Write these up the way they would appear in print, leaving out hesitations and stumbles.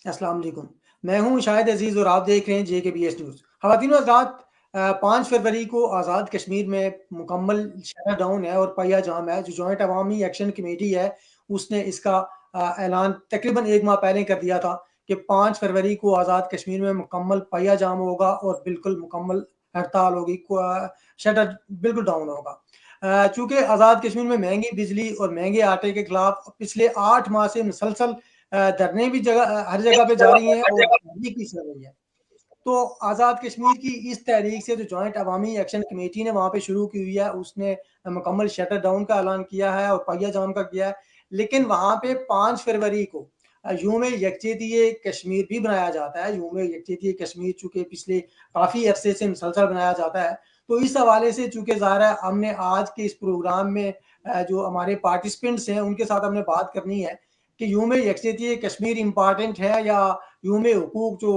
अस्सलाम वालेकुम। मैं हूँ शाहिद अजीज़ और आप देख रहे हैं JKBS न्यूज़। ख़वातीन और हज़रात, 5 फरवरी को आज़ाद कश्मीर में मुकम्मल शटर डाउन है और पहिया जाम है। जो जॉइंट अवामी एक्शन कमेटी है, उसने इसका ऐलान तकरीबन 1 माह पहले कर दिया था कि 5 फरवरी को आज़ाद कश्मीर में मुकम्मल पहिया जाम होगा और बिल्कुल मुकम्मल हड़ताल होगी, शटर बिल्कुल डाउन होगा। चूँकि आज़ाद कश्मीर में महँगी बिजली और महँगे आटे के खिलाफ पिछले 8 माह से मुसलसल धरने भी हर जगह पे जारी हैं और तहरीक भी चल रही है। तो आज़ाद कश्मीर की इस तहरीक से जो जॉइंट अवामी एक्शन कमेटी ने वहाँ पे शुरू की हुई है, उसने मुकम्मल शटर डाउन का ऐलान किया है और पहिया जाम का किया है। लेकिन वहाँ पे 5 फरवरी को यूम यकजहती कश्मीर भी बनाया जाता है। यूम यकजहती कश्मीर चूँकि पिछले काफ़ी अरसे से मुसलसल बनाया जाता है, तो इस हवाले से चूँकि ज़ाहिर है हमने आज के इस प्रोग्राम में जो हमारे पार्टिसिपेंट्स हैं, उनके साथ हमने बात करनी है कि यूम यकजहती कश्मीर इम्पॉर्टेंट है या यूम हुकूक जो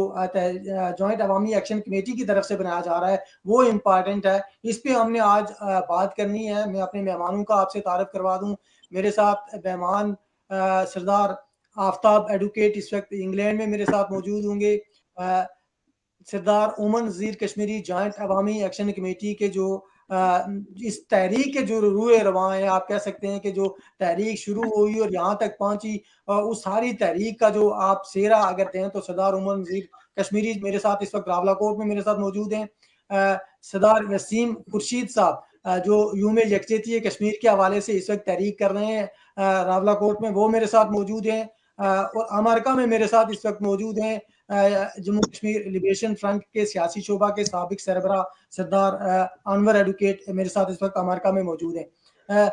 जॉइंट अवामी एक्शन कमेटी की तरफ से बनाया जा रहा है, वो इम्पॉर्टेंट है। इस पे हमने आज बात करनी है। मैं अपने मेहमानों का आपसे तारुफ करवा दूँ। मेरे साथ मेहमान सरदार आफ्ताब एडवोकेट इस वक्त इंग्लैंड में मेरे साथ मौजूद होंगे। सरदार उमर नज़ीर कश्मीरी जॉइंट अवामी एक्शन कमेटी के जो इस तहरीक के जो रूए रवां हैं, आप कह सकते हैं कि जो तहरीक शुरू हुई और यहाँ तक पहुंची, उस सारी तहरीक का जो आप सेहरा अगर दें तो सरदार उमर नज़ीर कश्मीरी मेरे साथ इस वक्त रावलाकोट में मेरे साथ मौजूद हैं। सरदार वसीम खुर्शीद साहब जो यूम यकजहती कश्मीर के हवाले से इस वक्त तहरीक कर रहे हैं रावलाकोट में, वो मेरे साथ मौजूद हैं। और अमेरिका में मेरे साथ इस वक्त मौजूद हैं जम्मू कश्मीर लिबरेशन फ्रंट के सियासी शोबा के साबिक सरबरा सरदार अनवर एडवोकेट मेरे साथ इस वक्त अमेरिका में मौजूद हैं।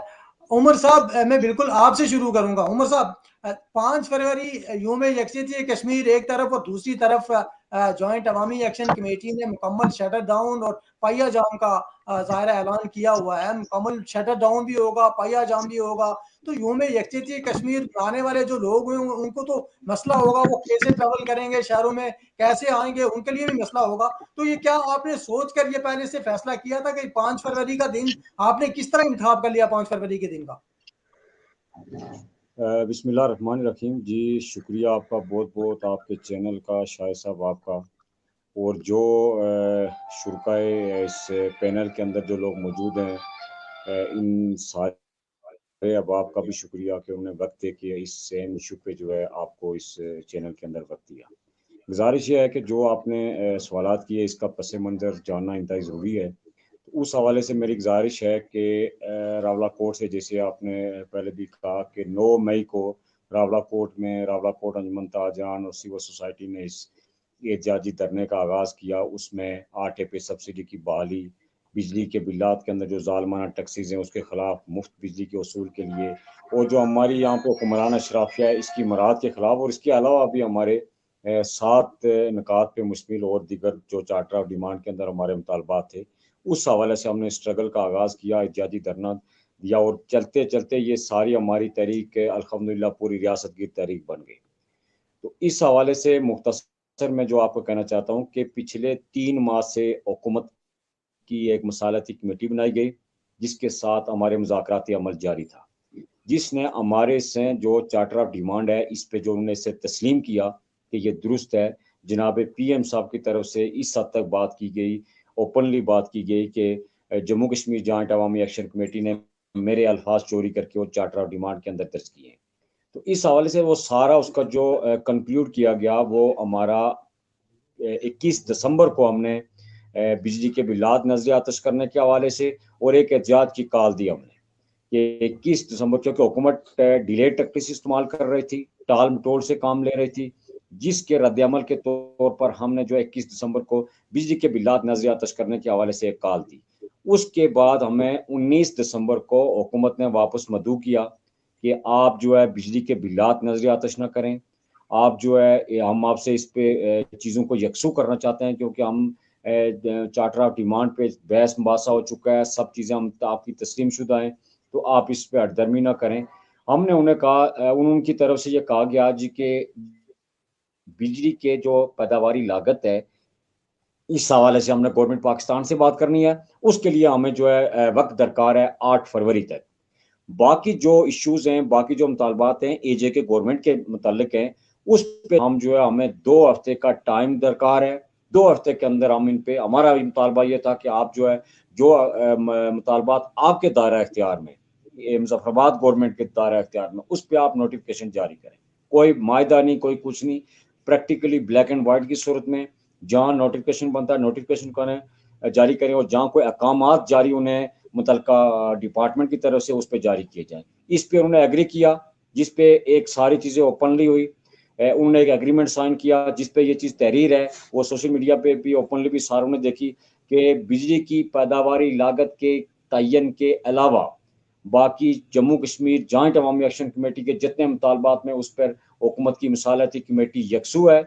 उमर साहब, मैं बिल्कुल आपसे शुरू करूंगा। उमर साहब, 5 फरवरी यूम यकजहती कश्मीर एक तरफ और दूसरी तरफ जॉइंट अवामी एक्शन कमेटी ने मुकम्मल शटर डाउन और पहिया जाम का ज़ाहिर ऐलान किया हुआ है। मुकम्मल शटर डाउन भी होगा, पहिया जाम भी होगा। तो यूम यकजहती कश्मीर आने वाले जो लोग हैं उनको तो मसला होगा, वो कैसे ट्रैवल करेंगे, शहरों में कैसे आएंगे, उनके लिए भी मसला होगा। तो ये क्या आपने सोच कर ये पहले से फैसला किया था कि 5 फरवरी का दिन आपने किस तरह इंतखाब कर लिया 5 फरवरी के दिन का? बिस्मिल्लाह रहमान रहीम जी। शुक्रिया आपका बहुत बहुत, आपके चैनल का, शाहिद साहब आपका, और जो शुरकाए इस पैनल के अंदर जो लोग मौजूद हैं, इन सारे अहबाब का भी शुक्रिया कि उन्होंने वक्त दे के इस सेम इशू पे जो है आपको इस चैनल के अंदर वक्त दिया। गुजारिश ये है कि जो आपने सवालात किए, इसका पस मंज़र जानना इंतहाई ज़रूरी है। तो उस हवाले से मेरी गुजारिश है कि रावलाकोट से, जैसे आपने पहले भी कहा कि 9 मई को रावलाकोट में रावलाकोट अंजुमन ताजरान और सिविल सोसाइटी ने इस एहतजाजी धरने का आगाज़ किया। उसमें आटे पे सब्सिडी की बहाली, बिजली के बिलात के अंदर जो जालमाना टैक्सीज हैं उसके खिलाफ, मुफ्त बिजली के उसूल के लिए, और जो हमारी यहाँ पे हुक्मरान अशराफिया है इसकी मराद के खिलाफ, और इसके अलावा भी हमारे 7 निकात पे मुश्तमिल और दीगर जो चार्टर ऑफ डिमांड के अंदर हमारे मुतालबात थे, उस हवाले से हमने स्ट्रगल का आगाज़ किया, एहतियाती धरना दिया, और चलते चलते ये सारी हमारी तहरीक अल्हम्दुलिल्लाह पूरी रियासत की तहरीक बन गई। तो इस हवाले से मुख्तसर मैं जो आपको कहना चाहता हूँ कि पिछले 3 माह से हुकूमत की एक मसालती कमेटी बनाई गई, जिसके साथ हमारे मुज़ाकराती अमल जारी था, जिसने हमारे से जो चार्टर ऑफ डिमांड है इस पे जो उन्होंने इसे तस्लीम किया कि ये दुरुस्त है। जनाब PM साहब की तरफ से इस हद तक बात की गई, ओपनली बात की गई कि जम्मू कश्मीर जॉइंट अवामी एक्शन कमेटी ने मेरे अल्फाज चोरी करके वो चार्टर ऑफ डिमांड के अंदर दर्ज किए। तो इस हवाले से वो सारा उसका जो कंक्लूड किया गया, वो हमारा 21 दिसंबर को हमने बिजली के बिलात नजर आतश करने के हवाले से और एक एहतियात की कॉल दी हमने कि 21 दिसंबर, क्योंकि हुकूमत डिले टैक्टिक्स इस्तेमाल कर रही थी, टाल मटोल से काम ले रही थी, जिसके रद्दअमल के तौर पर हमने जो 21 दिसंबर को बिजली के बिलात नजर आतश करने के हवाले से एक कॉल दी। उसके बाद हमें 19 दिसंबर को हुकूमत ने वापस मदऊ किया कि आप जो है बिजली के बिलात नजर आतश न करें, आप जो है हम आपसे इस पे चीज़ों को यकसू करना चाहते हैं, क्योंकि हम चार्टर ऑफ डिमांड पे बहस मुबासा हो चुका है, सब चीज़ें हम आपकी तस्लीम शुदा हैं, तो आप इस पे हटदर्मी ना करें। हमने उन्हें कहा, उनकी तरफ से ये कहा गया जी कि बिजली के जो पैदावारी लागत है, इस हवाले से हमने गवर्नमेंट पाकिस्तान से बात करनी है, उसके लिए हमें जो है वक्त दरकार है 8 फरवरी तक। बाकी जो इश्यूज हैं, बाकी जो मुतालबात हैं AJ के गवर्नमेंट के मुतालिक हैं, उस पे हम जो है हमें 2 हफ्ते का टाइम दरकार है। 2 हफ्ते के अंदर हम इन पे, हमारा मुतालबा ये था कि आप जो है जो मुतालबात आपके दायरा इख्तियार में, मुजफ्फराबाद गवर्नमेंट के दायरा इख्तियार में, उस पर आप नोटिफिकेशन जारी करें। कोई मायदा नहीं, कोई कुछ नहीं, प्रैक्टिकली ब्लैक एंड व्हाइट की सूरत में जहाँ नोटिफिकेशन बनता है नोटिफिकेशन करें, जारी करें, और जहाँ कोई अहकामात जारी उन्हें मुतलका डिपार्टमेंट की तरफ से उस पर जारी किए जाएं। इस पे उन्होंने एग्री किया, जिस पे एक सारी चीज़ें ओपनली हुई। उन्होंने एक एग्रीमेंट साइन किया जिस पे ये चीज़ तहरीर है, वो सोशल मीडिया पे भी ओपनली भी सारों ने देखी कि बिजली की पैदावारी लागत के तयन के अलावा बाकी जम्मू कश्मीर जॉइंट अवामी एक्शन कमेटी के जितने मुतालबात में उस पर हुकूमत की मिसालती कमेटी यकसू है,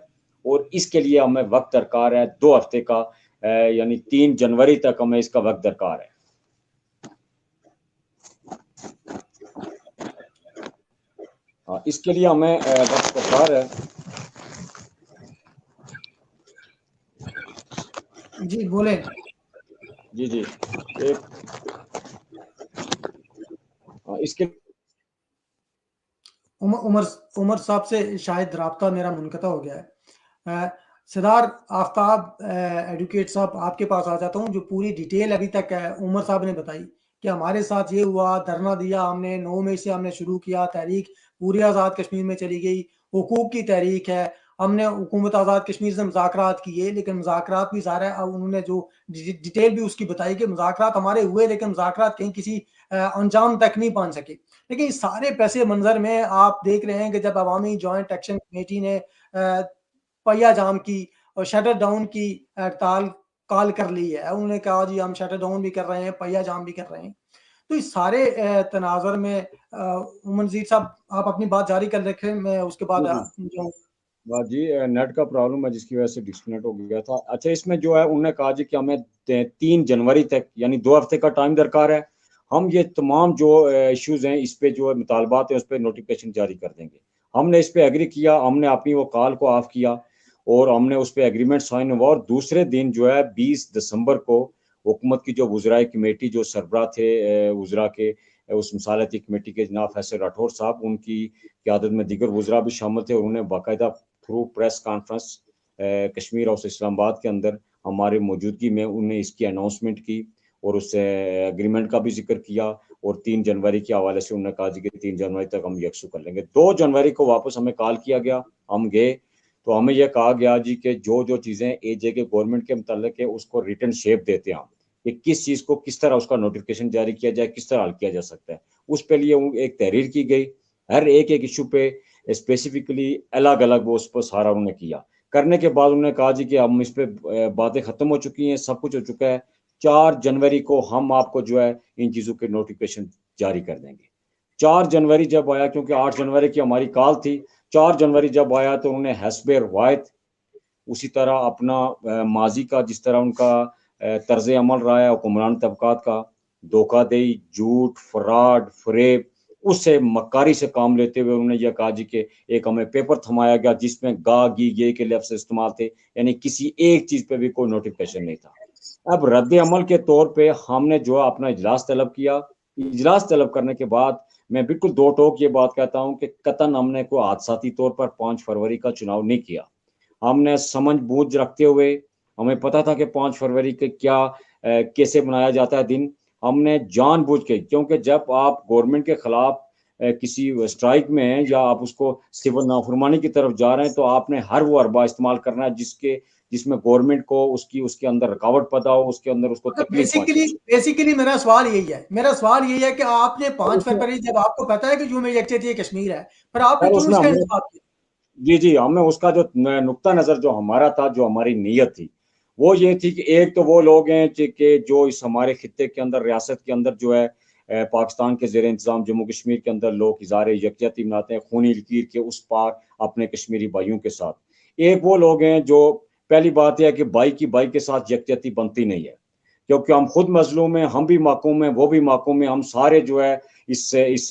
और इसके लिए हमें वक्त दरकार है 2 हफ्ते का, यानी 3 जनवरी तक हमें इसका वक्त दरकार है। हाँ, इसके लिए हमें वक्त दरकार है। जी बोले। जी जी, एक इसके उमर उमर साहब से शायद राब्ता मेरा मुनक़ता हो गया है। सरदार आफ्ताब एडवोकेट साहब आपके पास आ जाता हूँ, जो पूरी डिटेल अभी तक उमर साहब ने बताई कि हमारे साथ ये हुआ, धरना दिया हमने, 9 मई से हमने शुरू किया, तहरीक पूरी आज़ाद कश्मीर में चली गई, हुकूक की तहरीक है, हमने हुकूमत आज़ाद कश्मीर से मुज़ाकरात किए, लेकिन मुज़ाकरात भी ज़ाहिर है, अब उन्होंने जो डिटेल भी उसकी बताई कि मुज़ाकरात हमारे हुए, लेकिन मुज़ाकरात कहीं किसी अंजाम तक नहीं पहुँच सके। लेकिन इस सारे पैसे मंजर में आप देख रहे हैं कि जब अवामी जॉइंट एक्शन कमेटी ने पहिया जाम की और शटर डाउन की हड़ताल कॉल कर ली है, उन्होंने कहा जी हम शटर डाउन भी कर रहे हैं, पहिया जाम भी कर रहे हैं। तो इस सारे तनाज़ुर में मंजीर साहब आप अपनी बात जारी कर रखें, मैं उसके बाद जो जी नेट का प्रॉब्लम है जिसकी वजह से डिस्कनेक्ट हो गया था। अच्छा, इसमें जो है उन्होंने कहा जी कि हमें 3 जनवरी तक यानी 2 हफ्ते का टाइम दरकार है। हम ये तमाम जो इश्यूज हैं इस पे जो मुतालबात है उस पर नोटिफिकेशन जारी कर देंगे। हमने इस पे एग्री किया, हमने अपनी वो कॉल को ऑफ किया और हमने उस पर एग्रीमेंट साइन हुआ, और दूसरे दिन जो है 20 दिसंबर को हुकूमत की जो वज़राए कमेटी जो सरबराह थे वज़रा के, उस मिसालती कमेटी के जनाब फैसल राठौर साहब, उनकी क़यादत में दीगर वज़रा भी शामिल थे, और उन्होंने बाकायदा through press conference Kashmir house Islamabad के अंदर हमारी मौजूदगी में उन्हें इसकी अनाउंसमेंट की और उस एग्रीमेंट का भी जिक्र किया, और 3 जनवरी के हवाले से उन्होंने कहा जी कि 3 जनवरी तक हम यकसू कर लेंगे। 2 जनवरी को वापस हमें कॉल किया गया, हम गए तो हमें यह कहा गया जी कि जो जो चीज़ें एजे के गवर्नमेंट के मुताल्लिक है उसको रिटर्न शेप देते हैं कि किस चीज़ को किस तरह उसका नोटिफिकेशन जारी किया जाए, किस तरह हल किया जा सकता है। उस पे लिए एक तहरीर की गई, हर एक इशू पे स्पेसिफिकली अलग अलग वो उस पर सारा उन्होंने किया। करने के बाद उन्होंने कहा जी कि हम इस पे बातें खत्म हो चुकी हैं, सब कुछ हो चुका है, 4 जनवरी को हम आपको जो है इन चीज़ों के नोटिफिकेशन जारी कर देंगे। 4 जनवरी जब आया, क्योंकि 8 जनवरी की हमारी कॉल थी, 4 जनवरी जब आया तो उन्होंने हस्बे रवायत उसी तरह अपना माजी का जिस तरह उनका तर्ज अमल रहा है हुक्मरान तबकात का, धोखाधड़ी, झूठ, फ्रॉड, फरेब, उससे मक्कारी से काम लेते हुए उन्होंने यह कहा जी कि एक हमें पेपर थमाया गया जिसमें गा गी ये के लफ्ज़ इस्तेमाल थे, यानी किसी एक चीज़ पे भी कोई नोटिफिकेशन नहीं था। अब रद्द अमल के तौर पे हमने जो अपना इजलास तलब किया। इजलास तलब करने के बाद मैं बिल्कुल दो टोक ये बात कहता हूँ कि कतन हमने कोई हादसाती तौर पर 5 फरवरी का चुनाव नहीं किया। हमने समझ बूझ रखते हुए, हमें पता था कि 5 फरवरी के क्या कैसे मनाया जाता है दिन, हमने जानबूझ के, क्योंकि जब आप गवर्नमेंट के खिलाफ किसी स्ट्राइक में हैं या आप उसको सिविल नाफरमानी की तरफ जा रहे हैं तो आपने हर वो अरबा इस्तेमाल करना है जिसमें गवर्नमेंट को उसके अंदर रुकावट पैदा हो, उसके अंदर उसको तकलीफ पहुंचे। बेसिकली मेरा सवाल यही है कि आपने 5 फरवरी जब आपको पता है कि जो में यकजहती कश्मीर है, पर आपने क्यों उसमें इसका हमने इंतखाब किया? जी जी, हमें उसका जो नुक्ता नज़र जो हमारा था, जो हमारी नीयत थी, वो ये थी कि एक तो वो लोग हैं कि जो इस हमारे खित्ते के अंदर, रियासत के अंदर जो है पाकिस्तान के ज़ेर इंतज़ाम जम्मू कश्मीर के अंदर लोग इज़हार यकजहती मनाते हैं खूनी लकीर के उस पार अपने कश्मीरी भाइयों के साथ। एक वो लोग हैं जो, पहली बात यह है कि भाई की भाई के साथ यकजहती बनती नहीं है, क्योंकि हम खुद मजलूम हैं, हम भी माकूम हैं, वो भी माकूम हैं, हम सारे जो है इस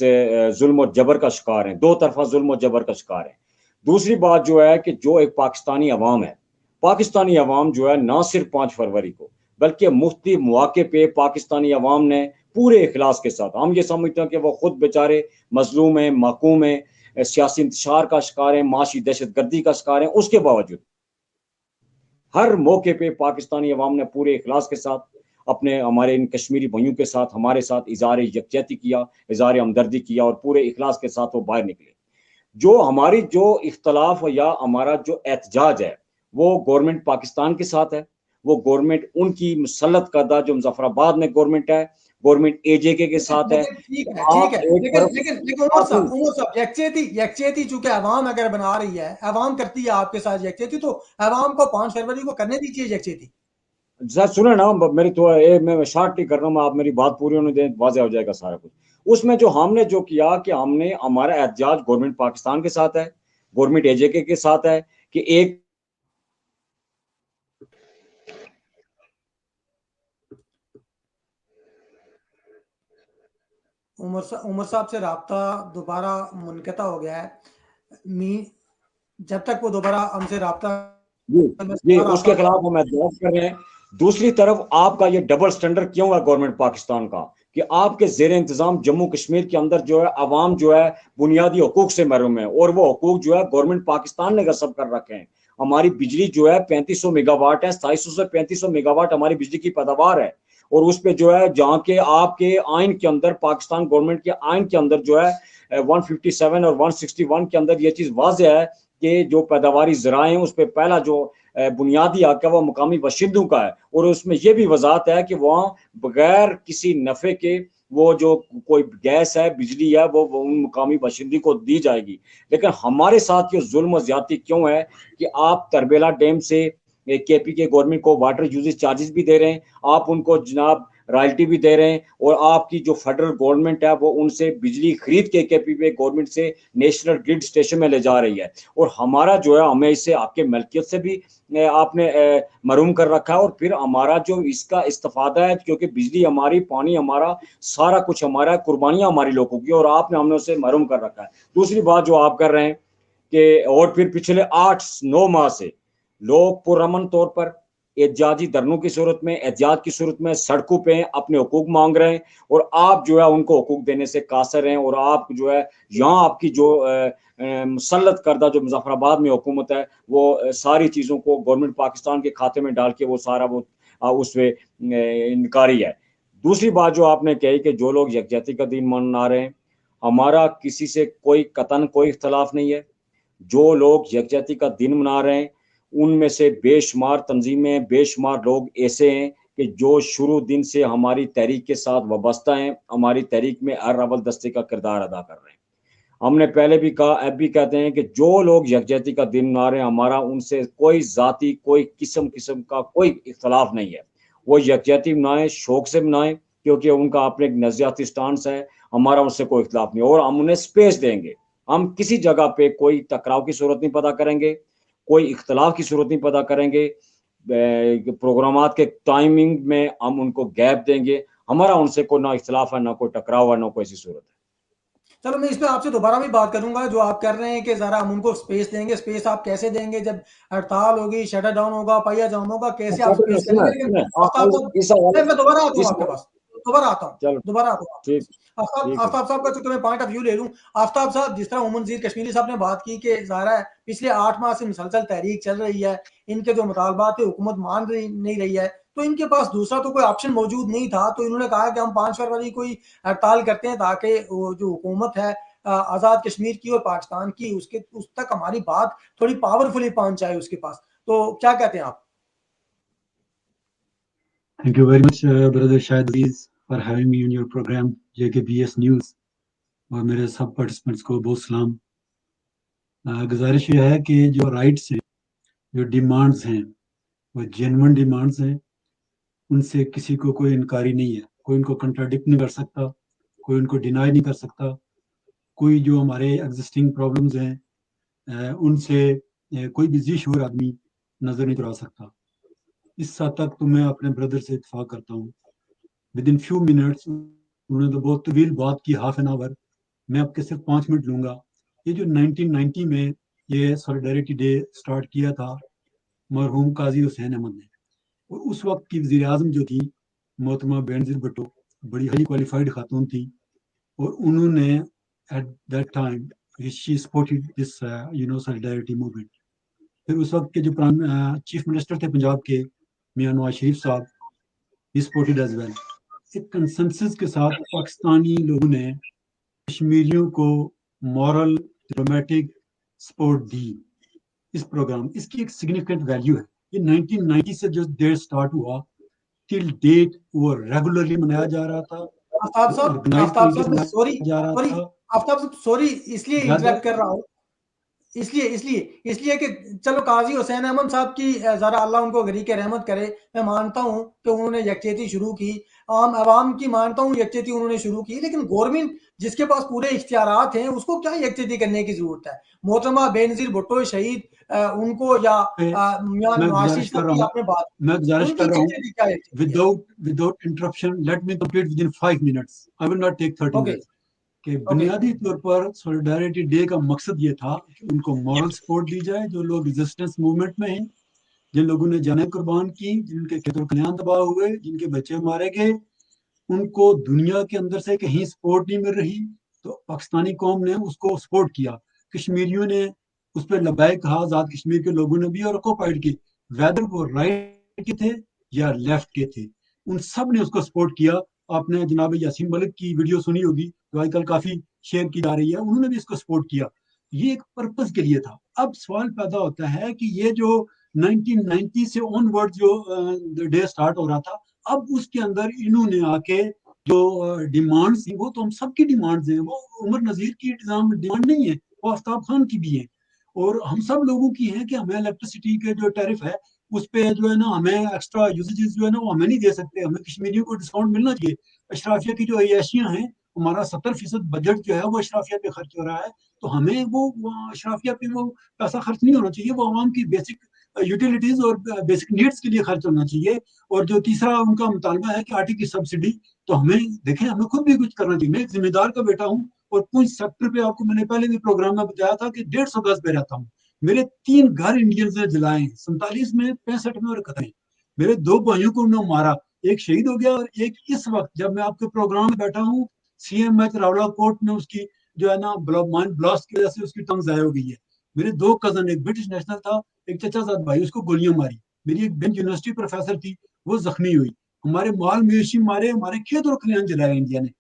जुल्म और जबर का शिकार हैं, दो तरफा जुल्म और जबर का शिकार हैं। दूसरी बात जो है कि जो एक पाकिस्तानी अवाम है, पाकिस्तानी अवाम जो है ना सिर्फ 5 फरवरी को बल्कि मुख्तलिफ मौके पे पाकिस्तानी अवाम ने पूरे इखलास के साथ, हम ये समझते हैं कि वो खुद बेचारे मजलूम हैं, माकूम हैं, सियासी इंतशार का शिकार हैं, माशी दहशतगर्दी का शिकार हैं, उसके बावजूद हर मौके पे पाकिस्तानी अवाम ने पूरे इखलास के साथ अपने हमारे इन कश्मीरी भाइयों के साथ हमारे साथ इज़हार यकजहती किया, इज़हार हमदर्दी किया और पूरे इखलास के साथ वो बाहर निकले। जो हमारी जो इख्तलाफ या हमारा जो एहतजाज है वो गवर्नमेंट पाकिस्तान के साथ है, वो गवर्नमेंट उनकी मुसल्लत करदा जो मुजफ्फराबाद में गवर्नमेंट है, गवर्नमेंट एजेके के साथ है। ठीक है, आप ठीक है, एक लेकिन तरफ लेकिन लेकिन उमर साहब यकजहती चूंकि अवाम अगर बना रही है, अवाम करती है आपके साथ यकजहती, तो अवाम को 5 फरवरी को करने दीजिए यकजहती। सर सुने ना, मेरी तो मैं शार्ट नहीं कर रहा हूँ, आप मेरी बात पूरी होने दें, वाज़ेह हो जाएगा सारा कुछ। उसमें जो हमने जो किया कि हमने हमारा एहतजाज गवर्नमेंट पाकिस्तान के साथ है, गवर्नमेंट एजेके के साथ है कि एक उमर साहब से राब्ता दोबारा मुनक़ता हो गया है। जब तक वो दोबारा हमसे राब्ता ये उसके खिलाफ हम एहतजाज कर रहे हैं। दूसरी तरफ आपका ये डबल स्टैंडर्ड क्यों है गवर्नमेंट पाकिस्तान का कि आपके जेर इंतजाम जम्मू कश्मीर के अंदर जो है अवाम जो है बुनियादी हकूक से महरूम है और वो हकूक जो है गवर्नमेंट पाकिस्तान ने गसब कर रखे हैं। हमारी बिजली जो है 3500 मेगावाट है, 2700 से 3500 मेगावाट हमारी बिजली की पैदावार है और उस पर जो है जहाँ के आपके आइन के अंदर पाकिस्तान गवर्नमेंट के आइन के अंदर जो है 157 और 161 के अंदर ये चीज वाज़ेह है कि जो पैदावारी ज़राए हैं उस पर पहला जो बुनियादी हक है वो मुकामी बाशिंदों का है और उसमें यह भी वजाहत है कि वहाँ बगैर किसी नफ़े के वो जो कोई गैस है, बिजली है, वो उन मुकामी बाशिंदे को दी जाएगी। लेकिन हमारे साथ ये जुल्म ज्यादती क्यों है कि आप तरबेला डैम से केपी के गवर्नमेंट को वाटर यूजेज चार्जेस भी दे रहे हैं, आप उनको जनाब रॉयल्टी भी दे रहे हैं और आपकी जो फेडरल गवर्नमेंट है वो उनसे बिजली खरीद के केपी पे गवर्नमेंट से नेशनल ग्रिड स्टेशन में ले जा रही है और हमारा जो है हमें इससे आपके मलकियत से भी आपने महरूम कर रखा है और फिर हमारा जो इसका इस्तेफादा है क्योंकि बिजली हमारी, पानी हमारा, सारा कुछ हमारा, कुर्बानियां हमारी लोगों की और आपने हमने उसे महरूम कर रखा है। दूसरी बात जो आप कर रहे हैं कि और फिर पिछले 8-9 माह से लोग पुरअमन तौर पर एहतजाजी धरनों की सूरत में, एहतजाज की सूरत में सड़कों पे अपने हकूक मांग रहे हैं और आप जो है उनको हकूक देने से कासर हैं और आप जो है यहाँ आपकी जो मुसल्लत करदा जो मुजफ्फराबाद में हुकूमत है वो सारी चीज़ों को गवर्नमेंट पाकिस्तान के खाते में डाल के वो सारा वो उसमें इनकारी है। दूसरी बात जो आपने कही कि जो लोग यकजहती का दिन मना रहे हैं, हमारा किसी से कोई कतन कोई इख्तलाफ नहीं है। जो लोग यकजहती का दिन मना रहे हैं उनमें से बेशुमार तंजीमें, बेशुमार लोग ऐसे हैं कि जो शुरू दिन से हमारी तहरीक के साथ वाबस्ता हैं, हमारी तहरीक में हर अव्वल दस्ते का किरदार अदा कर रहे हैं। हमने पहले भी कहा, अब भी कहते हैं कि जो लोग यकजहती का दिन मना रहे हैं हमारा उनसे कोई जाति, कोई किस्म किस्म का कोई इख्तलाफ नहीं है। वो यकजहती मनाएं, शौक से मनाएं क्योंकि उनका अपने एक नजरियाती स्टांस है, हमारा उससे कोई इख्तलाफ नहीं और हम उन्हें स्पेस देंगे। हम किसी जगह पे कोई टकराव की सूरत नहीं पैदा करेंगे, कोई इख्तलाफ की सूरत नहीं पैदा करेंगे। प्रोग्रामात के टाइमिंग में हम उनको गैप देंगे, हमारा उनसे कोई ना इख्तलाफ है, ना कोई टकराव है, ना कोई ऐसी सूरत है। चलो मैं इस पे आपसे दोबारा भी बात करूंगा। जो आप कर रहे हैं कि जरा हम उनको स्पेस देंगे, स्पेस आप कैसे देंगे जब हड़ताल होगी, शटर डाउन होगा, पहिया जाम होगा, कैसे आप स्पेस करेंगे? लेकिन मैं दोबारा आता हूँ आपके पास, दोबारा आता हूँ, चलो दोबारा आता हूँ आपके ठीक पास। ठीक है। आफ्ताब साहब का चूंकि मैं पॉइंट ऑफ व्यू ले लूँ, आफ्ताब साहब जिस तरह उमर नज़ीर कश्मीरी साहब ने बात की कि ज़ाहिर है पिछले 8 माह से मुसलसल तहरीक चल रही है, इनके जो मुतालबात है हुकूमत मान रही नहीं रही है, तो इनके पास दूसरा तो कोई ऑप्शन मौजूद नहीं था। तो इन्होंने कहा कि हम 5 फरवरी को ही हड़ताल करते हैं ताकि जो हुकूमत है आज़ाद कश्मीर की और पाकिस्तान की, उसके उस तक हमारी बात थोड़ी पावरफुली पहुंच जाए उसके पास। तो क्या कहते हैं आप? Thank you very much, brother Shahid Aziz, for having me on your program, JKBS News. और मेरे सब पार्टिसिपेंट्स को बहुत सलाम। गुजारिश ये है कि जो राइट्स हैं, जो डिमांड्स हैं, वो जेन्युइन डिमांड्स हैं, उनसे किसी को कोई इनकारी नहीं है, कोई उनको कंट्राडिक्ट नहीं कर सकता, कोई उनको डिनाई नहीं कर सकता, कोई जो हमारे एग्जिस्टिंग प्रॉब्लम्स हैं उनसे कोई भी जिशूर आदमी नजर नहीं चुरा सकता। इस हद तक तो मैं अपने ब्रदर से इत्तेफाक करता हूँ। विद इन फ्यू मिनट्स उन्होंने तो बहुत तवील बात की, हाफ एन आवर, मैं आपके सिर्फ 5 मिनट लूंगा। ये जो 1990 में ये सॉलिडारिटी डे स्टार्ट किया था मरहूम काजी हुसैन अहमद ने, और उस वक्त की वज़ीर आज़म जो थी मोहतरमा बेनज़ीर भुट्टो, बड़ी हाई क्वालिफाइड खातून थी और उन्होंने at that time she supported this solidarity movement. फिर उस वक्त के जो चीफ मिनिस्टर थे पंजाब के मियां नवाज शरीफ साहब, ही सपोर्टेड एज वेल. एक कंसेंसस के साथ पाकिस्तानी लोगों ने कश्मीरियों को मॉरल डिप्लोमेटिक सपोर्ट दी. इस प्रोग्राम, इसकी एक सिग्निफिकेंट वैल्यू है. ये 1990 से जो डेट स्टार्ट हुआ टिल डेट वो रेगुलरली मनाया जा रहा था, ऑर्गेनाइज तरीके से मनाया सॉरी जा रहा सॉरी था. आफ्ताब साहब, सॉरी इसलिए इंटरप्ट कर रहा हूँ, इसलिए कि चलो काजी हुसैन अहमद साहब की ज़रा अल्लाह उनको गरीक रहमत करे, मैं मानता हूँ कि उन्होंने यकचेती शुरू की, आम आवाम की मानता हूँ यकचेती उन्होंने शुरू की, लेकिन गवर्नमेंट जिसके पास पूरे इख्तियारात हैं उसको क्या यकचेती करने की ज़रूरत है? मोहतरमा बेनज़ीर भुट्टो शहीद उनको या मियां मैं नवाज गुजारिश शरीफ कर साहब रहा की हूँ, आपने बात, मैं गुजारिश उनकी कर रहा हूँ, यकचेती क्या यकचेती है? Without interruption let me complete within 5 minutes. I will not take 30 okay minutes. कि ओके बुनियादी तौर पर सॉलिडारिटी डे का मकसद ये था कि उनको मॉरल सपोर्ट दी जाए जो लोग रेजिस्टेंस मूवमेंट में हैं, जिन लोगों ने जानें कुर्बान की, जिनके खेत और खलियान तबाह हुए, जिनके बच्चे मारे गए, उनको दुनिया के अंदर से कहीं सपोर्ट नहीं मिल रही, तो पाकिस्तानी कौम ने उसको सपोर्ट किया. कश्मीरियों ने उस पर लबैक कहा, आजाद कश्मीर के लोगों ने भी, और ऑक्युपाइड की, वेदर वो राइट के थे या लेफ्ट के थे, उन सब ने उसको सपोर्ट किया. आपने जनाब यासीन मलिक की वीडियो सुनी होगी जो आजकल काफी शेयर की जा रही है, उन्होंने भी इसको सपोर्ट किया. ये एक पर्पज के लिए था. अब सवाल पैदा होता है कि ये जो 1990 से ऑनवर्ड जो डे स्टार्ट हो रहा था, अब उसके अंदर इन्होंने आके जो डिमांड्स थी वो तो हम सबकी डिमांड्स हैं, वो उमर नजीर की डिमांड नहीं है, वो आफ्ताब खान की भी है, और हम सब लोगों की हैं कि हमें इलेक्ट्रिसिटी के जो टैरिफ है उस पे जो है ना हमें एक्स्ट्रा यूजेजेस जो है ना वो हमें नहीं दे सकते, हमें कश्मीरियों को डिस्काउंट मिलना चाहिए. अशराफिया की जो अयाशियां हैं, हमारा 70% बजट जो है वो अशराफिया पे खर्च हो रहा है, तो हमें वो अशराफिया पे वो पैसा खर्च नहीं होना चाहिए, वो आवाम की बेसिक यूटिलिटीज और बेसिक नीड्स के लिए खर्च होना चाहिए. और जो तीसरा उनका मुतालबा है कि आटे की सब्सिडी, तो हमें देखें, हमें खुद भी कुछ करना चाहिए. मैं एक जिम्मेदार का बेटा हूँ और पुंछ सेक्टर पे आपको मैंने पहले भी प्रोग्राम में बताया था कि 150 गज पे रहता हूँ. मेरे 3 घर इंडियंस ने जलाए हैं, 47 में, 65 में और 71. मेरे 2 भाइयों को उन्होंने मारा, एक शहीद हो गया और एक इस वक्त जब मैं आपके प्रोग्राम में बैठा हूँ CMH रावला कोर्ट में उसकी जो है ना माइंड ब्लास्ट की वजह से उसकी टंग जाया हो गई है. मेरे 2 कजन, एक ब्रिटिश नेशनल था, एक चचाजाद भाई, उसको गोलियां मारी. मेरी एक बहन यूनिवर्सिटी प्रोफेसर थी, वो जख्मी हुई. हमारे माल मवेशी मारे, हमारे खेत और खलियान जलाए इंडिया ने.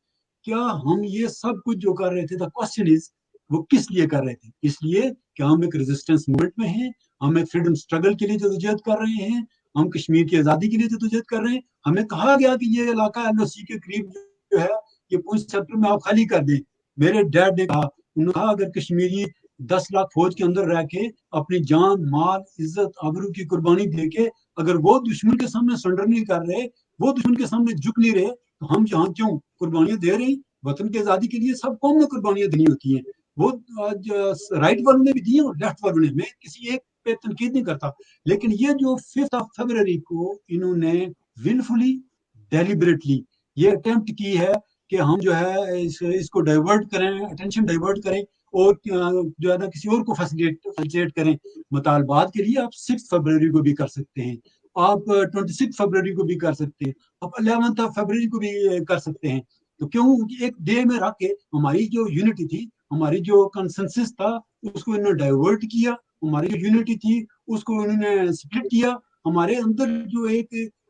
क्या हम ये सब कुछ जो कर रहे थे, द क्वेश्चन इज वो किस लिए कर रहे थे? इसलिए कि हम एक रेजिस्टेंस मूवमेंट में हैं, हम एक फ्रीडम स्ट्रगल के लिए जदोजहद कर रहे हैं, हम कश्मीर की आजादी के लिए जदोजहद कर रहे हैं. हमें कहा गया कि ये इलाका LOC के करीब जो है ये पुंछ सेक्टर में आप खाली कर दें. मेरे डैड ने कहा, उन्होंने कहा अगर कश्मीरी 10 लाख फौज के अंदर रह के अपनी जान, माल, इज्जत, आबरू की कुर्बानी दे के अगर वो दुश्मन के सामने सरेंडर नहीं कर रहे, वो दुश्मन के सामने झुक नहीं रहे, तो हम यहाँ क्यों कुर्बानियां दे रहे हैं? वतन की आजादी के लिए सब कौम में कुर्बानियां देनी होती हैं. वो राइट वालों ने भी दी और लेफ्ट वालों ने, मैं किसी एक पे तनकीद नहीं करता, लेकिन ये जो 5 फरवरी को इन्होंने विलफुली, डेलिबरेटली ये अटेम्प्ट की है कि हम जो है इसको डाइवर्ट करें, अटेंशन डाइवर्ट करें और जो है ना किसी और को फैसिलिटेट करें. मुतालबात के लिए आप 6 फरवरी को भी कर सकते हैं, आप 26 फरवरी को भी कर सकते हैं, आप 11 फरवरी को भी कर सकते हैं. तो क्यों एक डे में रख के हमारी जो यूनिटी थी, हमारी जो कंसेंसस था, उसको इन्होंने डाइवर्ट किया, हमारी जो यूनिटी थी उसको इन्होंने स्प्लिट किया. हमारे अंदर जो एक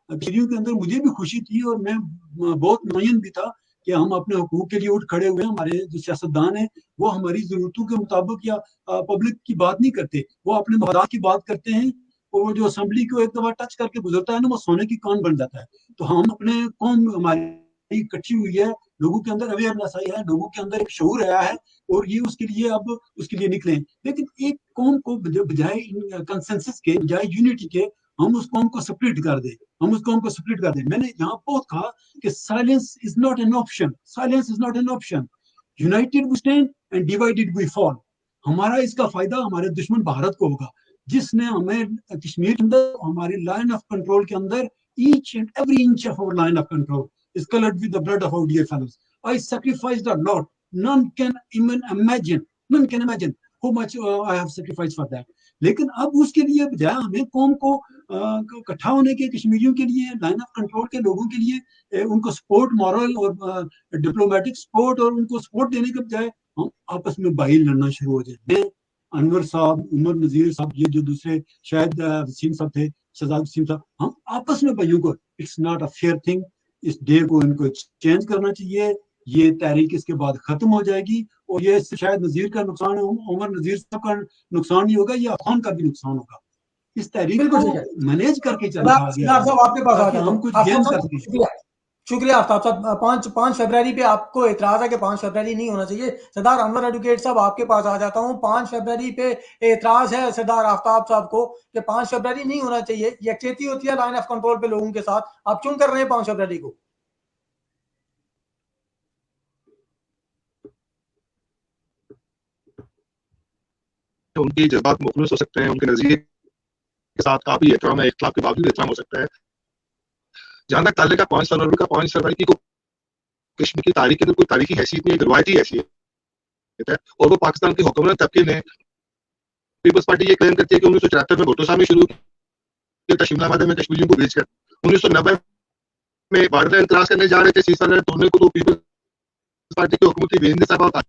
चीजों के अंदर मुझे भी खुशी थी और मैं बहुत मुतमईन भी था कि हम अपने हुकूक के लिए उठ खड़े हुए हैं. हमारे जो सियासतदान है वो हमारी जरूरतों के मुताबिक या पब्लिक की बात नहीं करते, वो अपने मफादात की बात करते हैं. और वो जो असेंबली को एक दफा टच करके गुजरता है ना, वो सोने की कान बन जाता है. तो हम अपने कौम हमारी इकट्ठी हुई है, लोगों के अंदर अवेयरनेस आई है, लोगों के अंदर एक शऊर आया है, और ये उसके लिए अब उसके लिए निकले. लेकिन एक कौम को बजाय कंसेंसस के, बजाय यूनिटी के, हम उस कौम को स्प्लिट कर दे, हम उस कौम को स्प्लिट कर दे. मैंने यहाँ बहुत कहा कि silence is not an option, silence is not an option. United we stand and divided we fall. हमारा इसका फायदा हमारे दुश्मन भारत को होगा, जिसने हमें कश्मीर के अंदर, हमारी लाइन ऑफ कंट्रोल के अंदर, each and every inch of our line of control is colored with the blood of our dear fellows. I sacrificed a lot. None can even imagine. None can imagine how much I have sacrificed for that. लेकिन अब उसके लिए बजाय हमें कौम को इकट्ठा होने के, कश्मीरियों के लिए, लाइन ऑफ कंट्रोल के लोगों के लिए उनको सपोर्ट, मॉरल और डिप्लोमेटिक सपोर्ट और उनको सपोर्ट देने के बजाय हम आपस में बाई लड़ना शुरू हो जाए। मैं, अनवर साहब, उमर नजीर साहब, ये जो दूसरे शायद वसीम साहब थे, शहजाद वसीम साहब, हम आपस में भाइयों को, it's not a fair thing. इस डे को इनको चेंज करना चाहिए। ये तहरीक इसके बाद खत्म हो जाएगी और ये शायद नजीर का नुकसान है, उमर नजीर साहब का नुकसान नहीं होगा, ये अफगान का भी नुकसान होगा। इस तहरीक बिल्कुल को ठीक है। मैनेज करके चला सरदार गया सरदार है साहब आपके पास आ ताकि जाता हम हूँ। कुछ आफ्ताब गेन कर साहब सकें। शुक्रिया, शुक्रिया आफ्ताब साहब। 5 फरवरी पे आपको एतराज है कि 5 फरवरी नहीं होना चाहिए। सरदार अनवर एडवोकेट साहब आपके पास आ जाता हूँ। 5 फरवरी पे एतराज है सरदार आफ्ताब साहब को कि 5 फरवरी नहीं होना चाहिए। यकचेती होती है लाइन ऑफ कंट्रोल पे लोगों के साथ, आप क्यों कर रहे हैं 5 फरवरी को? उनके जज्बात मुखलिस हो सकते हैं, उनके नजरिए के साथ काफी एहतराम है, इख्तिलाफ के बावजूद एहतराम हो सकता है। जहां तक ताल्लुक है 5 फरवरी का, 5 फरवरी की कश्मीर की तारीख के अंदर कोई तारीखी हैसियत नहीं, एक रवायती हैसियत है। और वो पाकिस्तान के हुक्मरान तबके ने, पीपल्स पार्टी ये क्लेम करती है कि 1974 में भुट्टो साहब ने शुरू किया था शिमला मादे में कश्मीरियों को भेजकर। 1990 में बॉर्डर इंतराज करने जा रहे थे, सीजफायर तोड़ने को, तो पीपल्स पार्टी की हुकूमत थी बेनजीर साहब।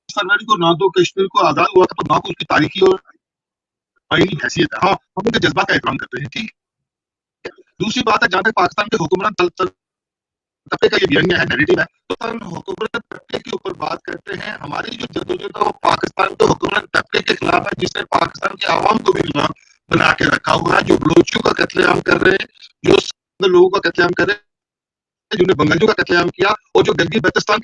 फरवरी को ना तो कश्मीर को आजाद हुआ था, तो ना को उसकी तारीखी और आईनी हैसियत है। हाँ, हम उनके जज्बा का एहतराम करते हैं, ठीक है। दूसरी बात है, जहां तक पाकिस्तान के हुक्मरान तबके का ये बयानिया है, नैरेटिव है, तो हम हुक्मरान तबके के ऊपर बात करते हैं। हमारी जो जद्दोजहद है वो पाकिस्तान के हुक्मरान तबके के खिलाफ है, जिसने पाकिस्तान की आवाम को भी गुलाम बना के रखा हुआ है, जो बलोचियों का कत्लेआम कर रहे हैं, जो लोगों का कत्लेआम कर रहे हैं, जिन्होंने बंगालियों का कत्लेआम किया, और जो गलगी बल्तिस्तान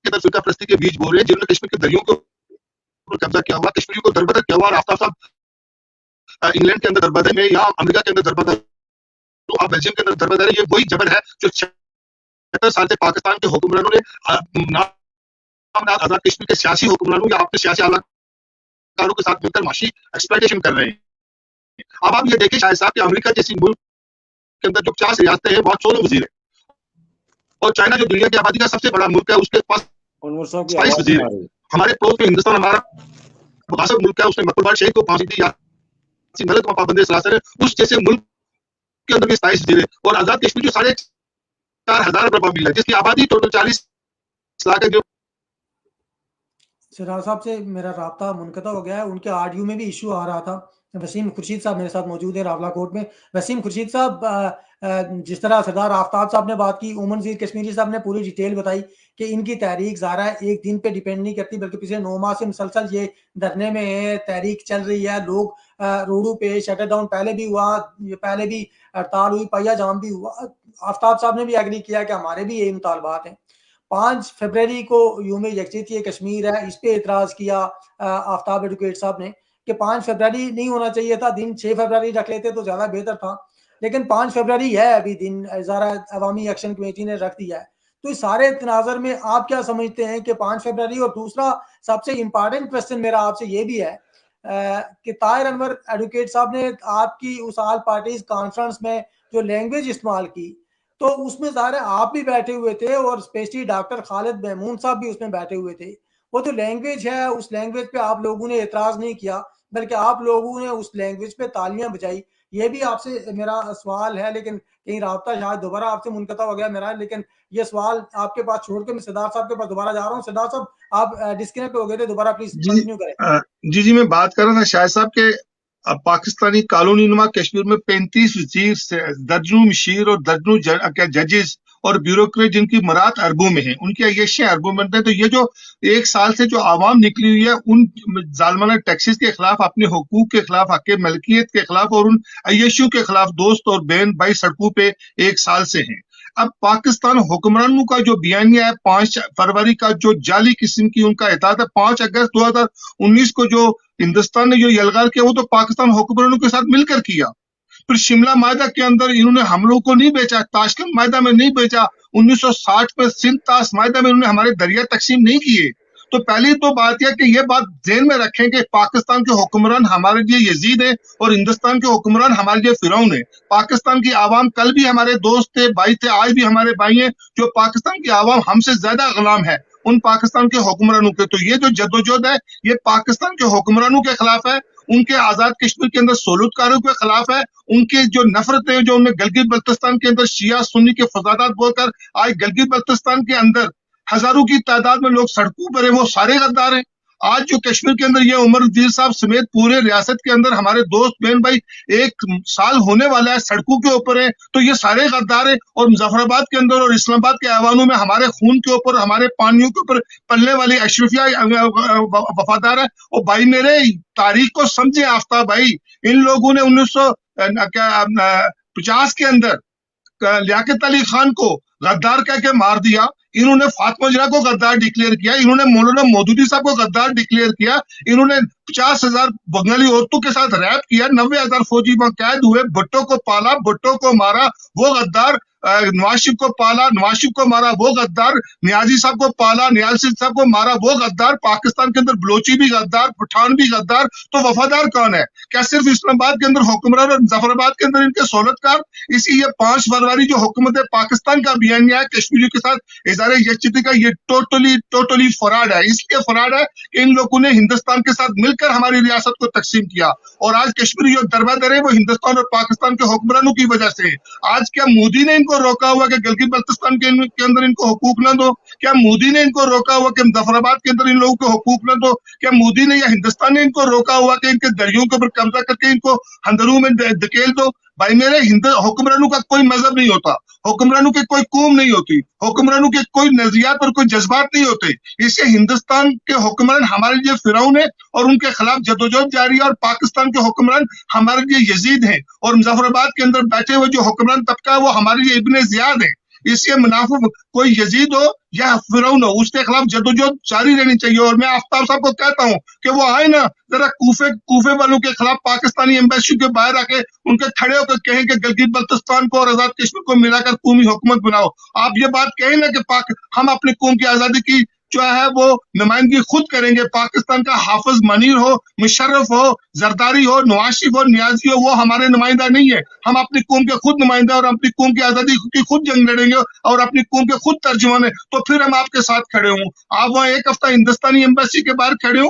के तरफ फिरका परस्ती के बीज बो रहे हैं, जिन्होंने कश्मीर के दरियों के ऊपर कब्जा किया हुआ, कश्मीरियों को दरबदर किया हुआ। और आफ्ताब साहब इंग्लैंड के अंदर दरबदर में, या अमेरिका के अंदर दरबदर, तो आप बेल्जियम के अंदर दरबदर है, ये वही जबर है जो 76 साल से पाकिस्तान के हुक्मरानों ने आजाद कश्मीर के सियासी हुक्मरानों या आपके सियासी आलाकारों के साथ मिलकर माशी एक्सप्लॉयटेशन कर रहे हैं। अब आप ये देखिए शायद साहब कि अमेरिका जैसी मुल्क के अंदर जो 50 रियासतें हैं, बहुत 16 वजीर है, और चाइना जो दुनिया की आबादी का सबसे बड़ा मुल्क है, उसके पास 22 वजीर है। हमारे पड़ोस में हिंदुस्तान हमारा मुबासक मुल्क है, उसने मकबूल शहीद को फांसी दी, यासीन मलिक को पाबंदी सलासर है, उस जैसे मुल्क के अंदर भी 27 वजीर है। और आजाद कश्मीर जो 4,500 प्रभावी है, जिसकी आबादी टोटल 40 लाख है। जो सिराज साहब से मेरा राब्ता मुनक़ता हो गया है, उनके ऑडियो में भी इशू आ रहा था। वसीम खुर्शीद साहब मेरे साथ मौजूद है रावलाकोट में। वसीम खुर्शीद साहब, जिस तरह सरदार आफ्ताब साहब ने बात की, उमर नज़ीर कश्मीरी साहब ने पूरी डिटेल बताई कि इनकी तहरीक ज़ारा एक दिन पे डिपेंड नहीं करती, बल्कि पिछले 9 माह से मुसलसल ये धरने में है, तहरीक चल रही है। लोग रोडों पे शटर डाउन पहले भी हुआ, पहले भी हड़ताल हुई, पहिया जाम भी हुआ। आफ्ताब साहब ने भी एग्री किया कि हमारे भी यही मुतालबात हैं। 5 फरवरी को यूम यकजहती कश्मीर है, इस पे एतराज़ किया आफ्ताब एडवोकेट साहब ने कि 5 फरवरी नहीं होना चाहिए था, दिन 6 फरवरी रख लेते तो ज़्यादा बेहतर था। लेकिन 5 फरवरी है अभी दिन, ज़ारा अवामी एक्शन कमेटी ने रख दिया है। तो इस सारे तनाज़ुर में आप क्या समझते हैं कि 5 फरवरी, और दूसरा सबसे इम्पॉर्टेंट क्वेश्चन मेरा आपसे ये भी है कि ताहिर अनवर एडवोकेट साहब ने आपकी उस ऑल पार्टीज कॉन्फ्रेंस में जो लैंग्वेज इस्तेमाल की, तो उसमें ज़ाहिर है आप भी बैठे हुए थे और स्पेशली डॉक्टर खालिद महमूद साहब भी उसमें बैठे हुए थे। वो जो लैंग्वेज है, उस लैंग्वेज पे आप लोगों ने एतराज़ नहीं किया, बल्कि आप लोगों ने उस लैंग्वेज पे तालियां बजाई। ये भी आपसे मेरा सवाल है, लेकिन कहीं राब्ता शायद दोबारा आपसे मुनक़ता हो गया मेरा, लेकिन ये सवाल आपके पास छोड़ के मैं सरदार साहब के पास दोबारा जा रहा हूँ। सरदार साहब, आप डिस्कनेक्ट हो गए थे, दोबारा प्लीज कंटिन्यू करें। जी, मैं बात कर रहा था शायद साहब के पाकिस्तानी कॉलोनी नुमा कश्मीर में 35 वजीर, दर्जनों मशीर और दर्जनों जजेस और ब्यूरोक्रेट जिनकी मरात अरबों में है, उनकी अय्याशियां अरबों में बनते हैं। तो ये जो 1 साल से जो आवाम निकली हुई है, उन जालमाना टैक्सेस के खिलाफ, अपने हुकूक के खिलाफ, हक मलकियत के खिलाफ और उन अय्याशियों के खिलाफ दोस्त और बहन भाई सड़कों पे 1 साल से हैं। अब पाकिस्तान हुक्मरानों का जो बयानिया है 5 फरवरी का, जो जाली किस्म की उनका इताद है, 5 अगस्त 2019 को जो हिंदुस्तान ने जो यलगार किया, वो तो पाकिस्तान हुक्मरानों के साथ मिलकर किया। फिर शिमला मायदा के अंदर इन्होंने हम लोगों को नहीं बेचा, ताशकंद मायदा में नहीं बेचा, 1960 में सिंध ताश मायदा में इन्होंने हमारे दरिया तकसीम नहीं किए। तो पहली तो बात यह कि ये बात ध्यान में रखें कि पाकिस्तान के हुक्मरान हमारे लिए यजीद है और हिंदुस्तान के हुक्मरान हमारे लिए फिरौन है। पाकिस्तान की आवाम कल भी हमारे दोस्त थे, भाई थे, आज भी हमारे भाई हैं। जो पाकिस्तान की आवाम हमसे ज्यादा गुलाम है उन पाकिस्तान के हुक्मरानों के। तो ये जो जद्दोजहद है, ये पाकिस्तान के हुक्मरानों के खिलाफ है उनके आजाद कश्मीर के अंदर सोलूतकारों के खिलाफ है, उनके जो नफरतें जो उन्हें गिलगित बल्तिस्तान के अंदर शिया सुन्नी के फसादात बोलकर आज गिलगित बल्तिस्तान के अंदर हजारों की तादाद में लोग सड़कों पर है, वो सारे गद्दार हैं। आज जो कश्मीर के अंदर ये उमर वजीर साहब समेत पूरे रियासत के अंदर हमारे दोस्त बहन भाई 1 साल होने वाला है सड़कों के ऊपर है, तो ये सारे गद्दार है। और मुजफ्फराबाद के अंदर और इस्लामाबाद के ऐवानों में हमारे खून के ऊपर, हमारे पानियों के ऊपर पलने वाली अशरफिया वफादार है। और भाई मेरे तारीख को समझे आफ्ताब भाई, इन लोगों ने 1950 के अंदर लियाकत अली खान को गद्दार कह के मार दिया, इन्होंने फातिमा जिन्ना को गद्दार डिक्लेयर किया, इन्होंने मौलाना मौदूदी साहब को गद्दार डिक्लेयर किया, इन्होंने 50,000 बंगाली औरतों के साथ रैप किया, 90,000 फौजी वहां कैद हुए, भुट्टो को पाला, भुट्टो को मारा, वो गद्दार, नवाज शरीफ को पाला, नवाज शरीफ को मारा, वो गद्दार, नियाजी साहब को पाला, नियाज साहब को मारा, वो गद्दार। पाकिस्तान के अंदर बलोची भी गद्दार, पठान भी गद्दार, तो वफादार कौन है? क्या सिर्फ इस्लामाबाद के अंदर हुक्मरान और मुजफ्फराबाद के अंदर इनके सहूलतकार? इसी ये 5 फरवरी जो हुकूमत पाकिस्तान का बयानिया है कश्मीरियों के साथ इज़हार यकजहती का, ये टोटली फराड है। इसलिए फराड है कि इन लोगों ने हिंदुस्तान के साथ मिलकर हमारी रियासत को तकसीम किया, और आज कश्मीर जो दरबदर है वो हिंदुस्तान और पाकिस्तान के हुक्मरानों की वजह से। आज क्या मोदी ने इनको रोका हुआ कि गिलगित बल्तिस्तान के अंदर इनको हुकूक न दो? क्या मोदी ने इनको रोका हुआ कि मुजफ्फराबाद के अंदर इन लोगों को हुकूक न दो? क्या मोदी ने या हिंदुस्तान ने इनको रोका हुआ कि इनके दरियों के ऊपर कब्जा करके इनको अंदरों में धकेल दो? भाई मेरे हुक्मरानों का कोई मजहब नहीं होता, हुक्मरानों की कोई कौम नहीं होती, हुक्मरानों के कोई नजरियात और कोई जज्बात नहीं होते। इससे हिंदुस्तान के हुक्मरान हमारे लिए फिरौन है और उनके खिलाफ जदोजहद जारी है, और पाकिस्तान के हुक्मरान हमारे लिए यजीद हैं, और मुजफ्फराबाद के अंदर बैठे हुए जो हुक्मरान तबका है वो हमारे लिए इब्ने जियाद है। इसलिए मुनाफिक कोई यजीद हो या फिरौन हो, उसके खिलाफ जदोजहद जारी रहनी चाहिए। और मैं आफ्ताब साहब को कहता हूं कि वो आए ना, जरा कूफे वालों के खिलाफ पाकिस्तानी एम्बेसी के बाहर आके उनके खड़े होकर कहें कि गिलगित बल्तिस्तान को और आजाद कश्मीर को मिलाकर कौमी हुकूमत बनाओ। आप ये बात कहें ना कि हम अपनी कौम की आजादी की जो है वो नुमाइंदगी खुद करेंगे। पाकिस्तान का हाफिज मनीर हो, मुशर्रफ हो, जरदारी हो, नवाज शरीफ हो, नियाजी हो, वो हमारे नुमाइंदा नहीं है। हम अपनी कौम के खुद नुमाइंदा और अपनी कौम की आजादी की खुद जंग लड़ेंगे और अपनी कौम के खुद तर्जुमान है, तो फिर हम आपके साथ खड़े हों। आप वहाँ एक हफ्ता हिंदुस्तानी एम्बेसी के बाहर खड़े हों,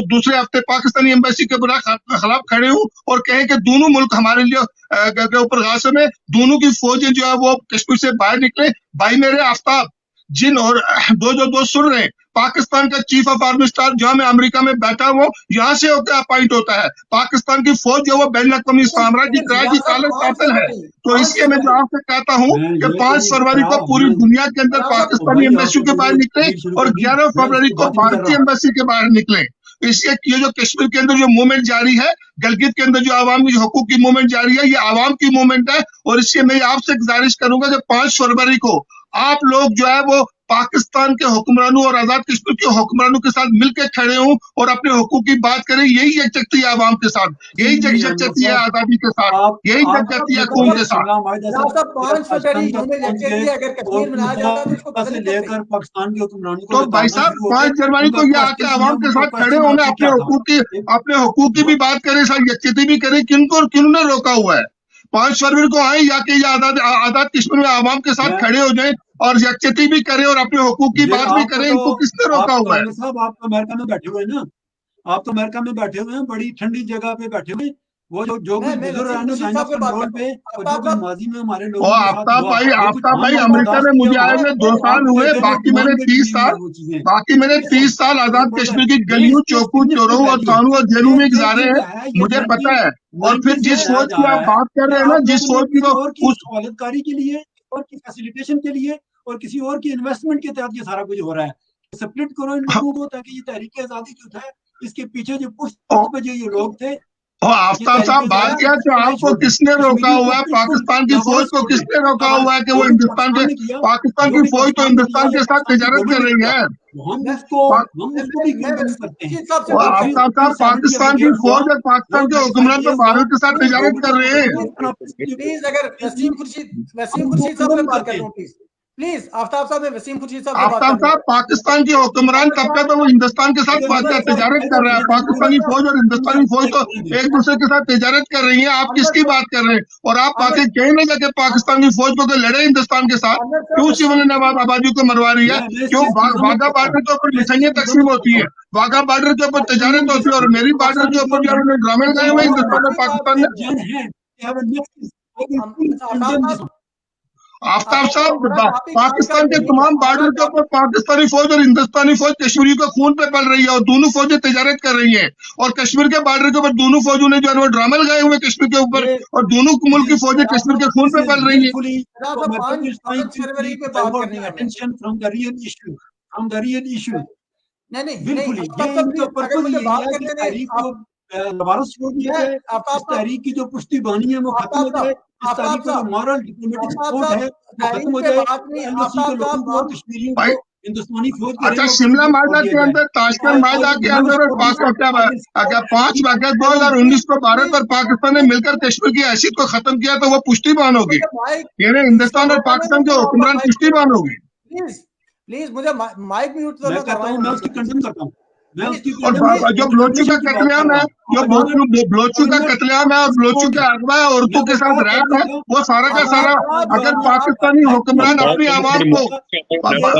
दूसरे हफ्ते पाकिस्तानी एम्बेसी के खिलाफ खड़े हों और कहें कि दोनों मुल्क हमारे लिए के ऊपर गासम है, दोनों की फौजें जो है वो कश्मीर से बाहर निकले। भाई मेरे आफ्ताब, जिन और दो सुन रहे हैं, पाकिस्तान का चीफ ऑफ आर्मी स्टाफ जहां मैं अमेरिका में बैठा हूँ, यहाँ से होकर अपॉइंट होता है। पाकिस्तान की फौज जो वो बैन अवी साम्राज्य की तरह की कातिल है। तो इसलिए मैं जो आपसे कहता हूँ कि 5 फरवरी को पूरी दुनिया के अंदर पाकिस्तानी एम्बेसी के बाहर निकले और 11 फरवरी को भारतीय एम्बेसी के बाहर निकले। इसलिए ये जो कश्मीर के अंदर जो मूवमेंट जारी है, गिलगित के अंदर जो आवाम की हकूक की मूवमेंट जारी है, ये आवाम की मूवमेंट है। और इसलिए मैं आपसे गुजारिश करूंगा कि 5 फरवरी को आप लोग जो है वो पाकिस्तान के हुक्मरानों और आजाद कश्मीर के हुक्मरानों के साथ मिलकर खड़े हों और अपने हुकूक की बात करें। यही यकजहती है आवाम के साथ, यही यकजहती है आजादी के साथ, यही यकजहती है कौम के साथ। तो भाई साहब 5 जनवरी को ये आके आवाम के साथ खड़े होने, अपने हुकूक की भी बात करें, साथ यकजहती भी करें। किन्होंने रोका हुआ है? 5 फरवरी को आए या कि आजाद कश्मीर में आवाम के साथ खड़े हो जाए और यकजहती भी करें और अपने हुकूक की बात भी करें। इनको किसने रोका हुआ है? साहब आप तो अमेरिका में बैठे हुए हैं ना, आप तो अमेरिका में बैठे हुए हैं, बड़ी ठंडी जगह पे बैठे हुए। वो जो कुछ गुजर रहा है ना साइंस कंट्रोल पे, और जो कुछ माजी में हमारे लोग, आफ्ताब भाई अमेरिका में मुझे आए हुए 2 साल हुए, बाकी मैंने 30 साल आजाद कश्मीर की गलियों, चौकों, चौरों और थानों और जेलों में गुजारे हैं, मुझे पता है। और फिर जिस फौज की आप बात कर रहे हैं ना, जिस फौज की उस सहूलतकारी के लिए और की फैसिलिटेशन के लिए और किसी और की इन्वेस्टमेंट के तहत ये सारा कुछ हो रहा है। स्प्लिट करो इन लोगों को ताकि ये तहरीक आजादी जो था, इसके पीछे जो पुष्ट जो ये लोग थे। आफ्ताब साहब बात क्या, तो आपको किसने रोका हुआ है? पाकिस्तान की फौज को किसने रोका हुआ है कि वो हिंदुस्तान के, पाकिस्तान की फौज तो हिंदुस्तान के साथ तिजारत कर रही है। हम उसको भी करते हैं। आफ्ताब साहब पाकिस्तान की फौज और पाकिस्तान के हुक्मरान तो भारत के साथ तिजारत कर रहे हैं। प्लीज अगर वसीम खुर्शीद साहब से बात कर रहा हूं, प्लीज आफ्ताब साहब, वसीम खुर्शीद साहब, आफ्ताब साहब पाकिस्तान के हुक्मरान तबका तो वो हिंदुस्तान के साथ तिजारत कर रहा है। पाकिस्तानी फौज और हिंदुस्तानी फौज तो एक दूसरे के साथ तिजारत कर रही है। आप किसकी बात कर रहे हैं? और आप बातें कहीं नहीं जाके पाकिस्तानी फौज को तो लड़े हिंदुस्तान के साथ, क्यों सिविल आबादी को मरवा रही है? क्यों वाघा बॉर्डर के ऊपर मिठाइयां तकसीम होती है? वाघा बॉर्डर के ऊपर तजारत होती है और मेरी बॉर्डर के ऊपर भी आपने ड्रामे लगाए हुए हिंदुस्तान और पाकिस्तान ने। आफ्ताब साहब, पाकिस्तान के तमाम बॉर्डर के ऊपर पाकिस्तानी फौज और हिंदुस्तानी फौज कश्मीरी को खून पे पल रही है और दोनों फौजें तजारत कर रही हैं। और कश्मीर के बॉर्डर के ऊपर दोनों फौजों ने जो है वो ड्रामे लगाए हुए कश्मीर के ऊपर और दोनों मुल्क की फौजें कश्मीर के खून पे पल रही हैं। तहरीक की जो पुश्ती बानी है वो खत्म हो जाए, इस तहरीक का जो मॉरल डिप्लोमेटिक सपोर्ट है वो खत्म हो जाए, कश्मीरियों को हिंदुस्तानी फौज। अच्छा, शिमला मायदा के अंदर, ताशकंद मायदा के अंदर और अगर 5 अगस्त 2019 को भारत और पाकिस्तान ने मिलकर कश्मीर की हैसियत को खत्म किया तो वो पुष्टिबान होगी, यानी हिंदुस्तान और पाकिस्तान के हुक्मरान पुष्टिबान होगी। प्लीज मुझे माइक म्यूट तो मैं उसकी कंडेम करता हूँ। और जो बलोची का कत्लेआम है, जो बलोची का कत्लेआम है और बलोची का अगवा है, औरतों के साथ रैप है, वो सारा का सारा अगर पाकिस्तानी हुक्मरान अपनी आवाम को,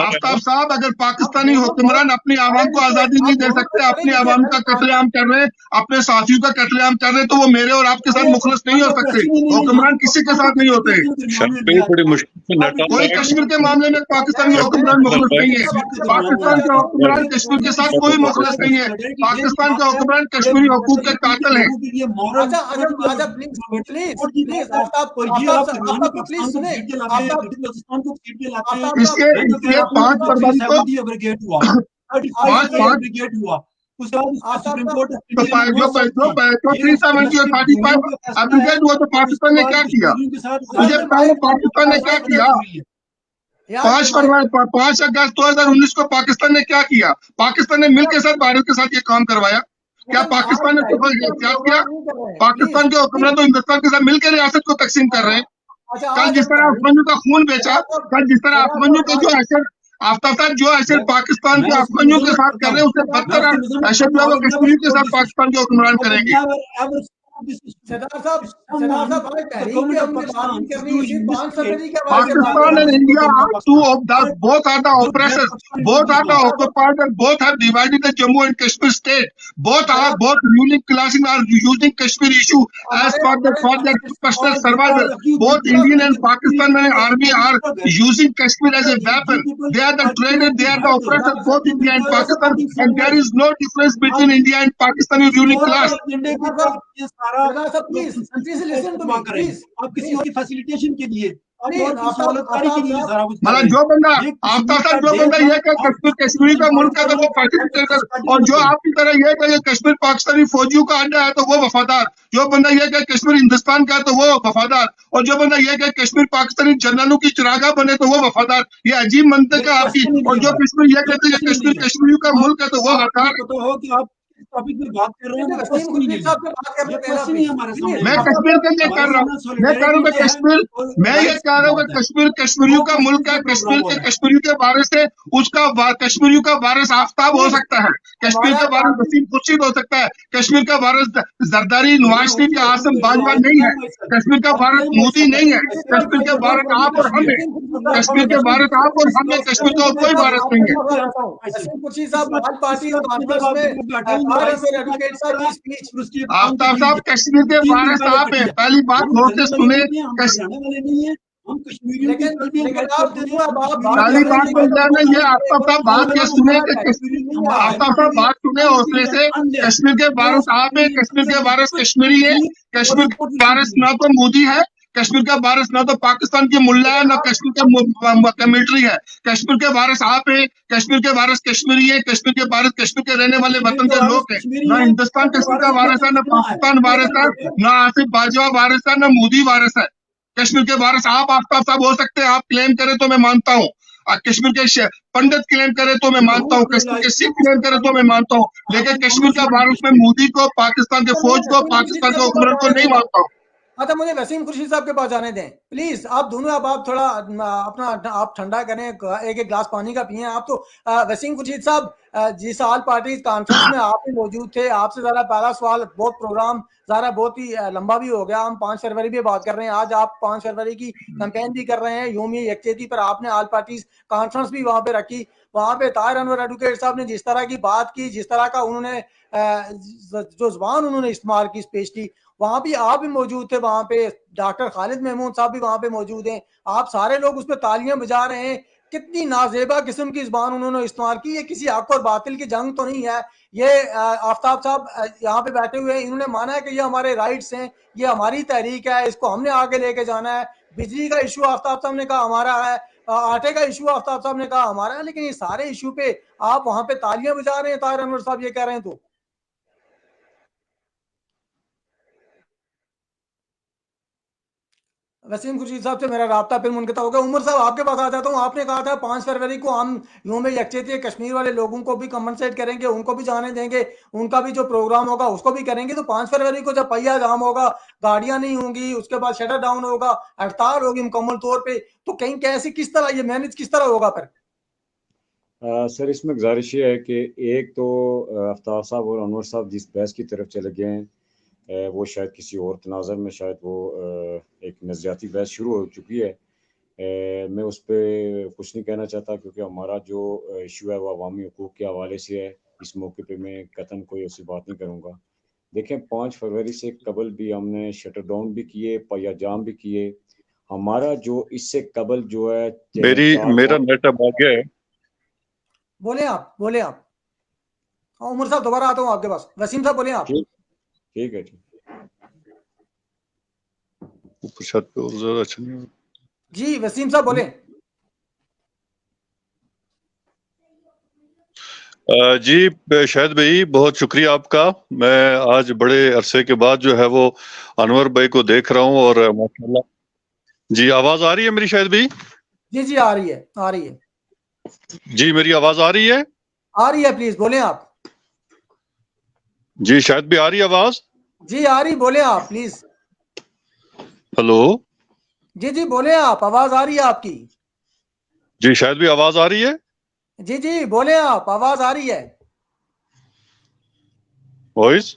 आफ्ताब साहब, अगर पाकिस्तानी हुक्मरान अपनी आवाम को आजादी नहीं दे सकते, अपनी आवाम का कत्लेआम कर रहे, अपने साथियों का कत्लेआम कर रहे, तो वो मेरे और आपके साथ मुखलस नहीं हो सकते। हुक्मरान किसी के साथ नहीं होते। कोई कश्मीर के मामले में पाकिस्तानी हुक्मरान मुखलस नहीं है। पाकिस्तान के हुक्मरान कश्मीर के साथ कोई मुखलस नहीं है। पाकिस्तान के हुक्मरान कश्मीरी हुकूक के कातिल हैं। इसके 5 फरवरी को 5 हुआ। तो पाकिस्तान ने क्या किया, मुझे बताओ पाकिस्तान ने क्या किया? 5 अगस्त 2019 को पाकिस्तान ने क्या किया? पाकिस्तान ने मिल के साथ भारत के साथ ये काम करवाया। क्या पाकिस्तान ने क्या किया? पाकिस्तान के हुक्मरान तो हिंदुस्तान के साथ मिलकर रियासत को तकसीम कर रहे हैं। कल जिस तरह अफमंजू का खून बेचा, कल जिस तरह अफमंजू का जो असर, आफ्ताब साहब जो असर पाकिस्तान के अफमंजू के साथ कर रहे हैं, उससे बदतर असर जो है कश्मीर के साथ पाकिस्तान के हुक्मरान करेंगे। Pakistan and India are two of the both are the oppressors, both are the occupied, and both have divided the Jammu and Kashmir state. Both ruling classes are using Kashmir issue as for their personal survival. Both Indian and Pakistani army are using Kashmir as a weapon. They are the traitors, they are the oppressors, both India and Pakistan, and there is no difference between India and Pakistani ruling class. आप किसी और की facilitation के लिए मतलब जो बंदा आफ्ताब साहब, जो बंदा ये कहे कश्मीर कश्मीरी का मुल्क है तो वो फैसिलिटेटर, और जो आपकी तरह ये कहे कश्मीर पाकिस्तानी फौजियों का अड्डा है तो वो वफादार, जो बंदा ये कहे कश्मीर हिंदुस्तान का है तो वो वफादार, और जो बंदा ये कहे कश्मीर पाकिस्तानी जनरलों की चिरागा बने तो वो वफादार। ये अजीब मंतक है आपकी। और जो कश्मीर ये कहते हैं कश्मीर कश्मीरियों का मुल्क है तो वो गद्दार। टॉपिक में बात कर रहे हैं, मैं कश्मीर के लिए कर रहा हूँ, मैं कह रहा हूँ कि कश्मीर, मैं ये कह रहा हूँ कि कश्मीर कश्मीरियों का मुल्क है। कश्मीर के कश्मीरियों के वारिस से उसका कश्मीरियों का वारिस आफ्ताब हो सकता है, कश्मीर का वारिस वसीम खुर्शीद हो सकता है, कश्मीर का वारिस जरदारी, नवाज शरीफ या आसिम बाजवा नहीं है, कश्मीर का वारिस मोदी नहीं है, कश्मीर के वारिस आप और हम है, कश्मीर के वारिस आप और हम है, कश्मीर का कोई वारिस नहीं है। आफ्ताब साहब कश्मीर के वारिस आप हैं, पहली बात गौर से सुने। पहली बात तो ये आफ्ताब साहब बात ये सुने कि आफ्ताब साहब बात सुने हौसले से। कश्मीर के वारिस आप हैं, कश्मीर के वारिस कश्मीरी है, कश्मीर के वारिस ना तो मोदी है, कश्मीर का वारिस ना तो पाकिस्तान की मुल्ला है, ना कश्मीर का मिलिट्री है। कश्मीर के वारिस आप हैं, कश्मीर के वारिस कश्मीरी है, कश्मीर के वारिस कश्मीर के रहने वाले वतन के लोग हैं। ना हिंदुस्तान कश्मीर का वारिस है, ना पाकिस्तान वारिस है, ना आसिफ बाजवा वारिस है, ना मोदी वारिस है। कश्मीर के वारिस आप आफ्ताब साहब हो सकते हैं, आप क्लेम करें तो मैं मानता हूँ, कश्मीर के पंडित क्लेम करे तो मैं मानता हूँ, कश्मीर के सिख क्लेम करे तो मैं मानता हूँ, लेकिन कश्मीर का वारिस में मोदी को, पाकिस्तान के फौज को, पाकिस्तान के हुक्मरान को नहीं मानता हूँ। अच्छा, मुझे वसीम खुर्शीद साहब के पास जाने दें प्लीज। आप दोनों, अब आप थोड़ा अपना आप ठंडा करें, एक एक गिलास पानी का पिए आप तो। वसीम खुर्शीद साहब, जिस आल पार्टी कॉन्फ्रेंस में आप भी मौजूद थे, आपसे ज़रा पहला सवाल, बहुत प्रोग्राम ज़रा बहुत ही लंबा भी हो गया, हम 5 फरवरी पे बात कर रहे हैं, आज आप 5 फरवरी की कैंपेन भी कर रहे हैं, यूमी यकचेती पर आपने आल पार्टी कॉन्फ्रेंस भी वहाँ पे रखी। वहाँ पे ताहिर अनवर एडवोकेट साहब ने जिस तरह की बात की, जिस तरह का उन्होंने जो जुबान उन्होंने इस्तेमाल की, स्पेश की, वहां भी आप भी मौजूद थे, वहां पे डॉक्टर खालिद महमूद साहब भी वहां पे मौजूद हैं, आप सारे लोग उस पर तालियां बजा रहे हैं। कितनी नाजेबा किस्म की जुबान उन्होंने इस्तेमाल की। ये किसी हक और बातिल की जंग तो नहीं है। ये आफ्ताब साहब यहाँ पे बैठे हुए हैं, इन्होंने माना है कि ये हमारे राइट्स हैं, ये हमारी तहरीक है, इसको हमने आगे लेके जाना है। बिजली का इशू आफ्ताब साहब ने कहा हमारा है, आटे का इशू आफ्ताब साहब ने कहा हमारा है, लेकिन ये सारे इशू पे आप वहां पे तालियां बजा रहे हैं, ताहिर अनवर साहब ये कह रहे हैं तो। वसीम खुर्शीद साहब से मेरा राब्ता फिर मुनक़ता हो गया। उमर साहब, आपके पास आ जाता हूँ। आपने कहा था 5 फरवरी को हम यूम यकचेती कश्मीर वाले लोगों को भी कम्पनसेट करेंगे, उनको भी जाने देंगे, उनका भी जो प्रोग्राम होगा उसको भी करेंगे। तो 5 फरवरी को जब पहिया जाम होगा, गाड़ियां नहीं होंगी, उसके बाद शटर डाउन होगा, हड़ताल होगी मुकम्मल तौर पर, तो कहीं कैसे, किस तरह ये मैनेज किस तरह होगा फिर? सर, इसमें गुजारिश ये है कि एक तो आफ्ताब साहब और अनवर साहब जिस बहस की तरफ चले गए हैं, वो शायद किसी और तनाज़र में शायद वो एक नज़रियाती बहस शुरू हो चुकी है। मैं उस पर कुछ नहीं कहना चाहता, क्योंकि हमारा जो इशू है वो अवामी हकूक़ के हवाले से है। इस मौके पे मैं कतन कोई ऐसी बात नहीं करूँगा। देखें, 5 फरवरी से कबल भी हमने शटर डाउन भी किए, पहिया जाम भी किए। हमारा जो इससे कबल जो है मेरा नेट अब आ गया है। बोले आप, बोले आप। हाँ, उमर साहब दोबारा आता हूँ आपके पास। वसीम साहब बोले आप। ठीक है। ऊपर छत पे और ज्यादा अच्छा नहीं हो। जी वसीम साहब बोले। जी शाहिद भाई, बहुत शुक्रिया आपका। मैं आज बड़े अरसे के बाद जो है वो अनवर भाई को देख रहा हूँ, और माशाल्लाह। जी, आवाज आ रही है मेरी शाहिद भाई? जी जी आ रही है, आ रही है। जी, मेरी आवाज आ रही है? आ रही है, प्लीज बोले आप। जी शाहिद भाई, आ रही है आवाज? जी आ रही, बोले आप प्लीज। हेलो। जी जी बोले आप, आवाज आ रही है आपकी। जी शाहिद भाई, आवाज आ रही है? जी जी बोले आप, आवाज आ रही है। वॉइस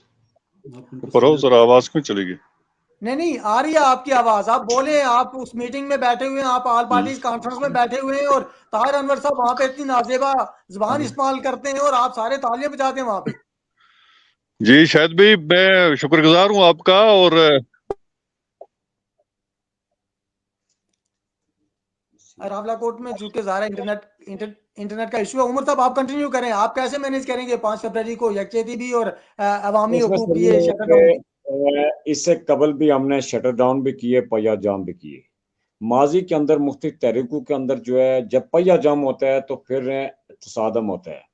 ऊपर हो जरा, आवाज क्यों चली गई? नहीं नहीं, आ रही है आपकी आवाज। आप बोले, आप उस मीटिंग में बैठे हुए हैं, आप ऑल पार्टीज कॉन्फ्रेंस में बैठे हुए हैं, और ताहिर अनवर साहब वहां पे इतनी नाजेबा जुबान इस्तेमाल करते हैं और आप सारे तालियां बजाते हैं वहां पे। जी शाहिद भाई, मैं शुक्रगुजार हूँ आपका। और रावलाकोट में चूंकि ज़्यादा इंटरनेट का इशू है। उमर साहब आप कंटिन्यू करें, आप कैसे मैनेज करेंगे 5 फरवरी को यकचेती भी और अवामी इसमें हकूक सर ये ये है शटर डाउन भी? कि इससे कबल भी हमने शटर डाउन भी किए, पहिया जाम भी किए। माजी के अंदर मुख्तलिफ तहरीकों के अंदर जो है, जब पहिया जाम होता है तो फिर तसादम होता है।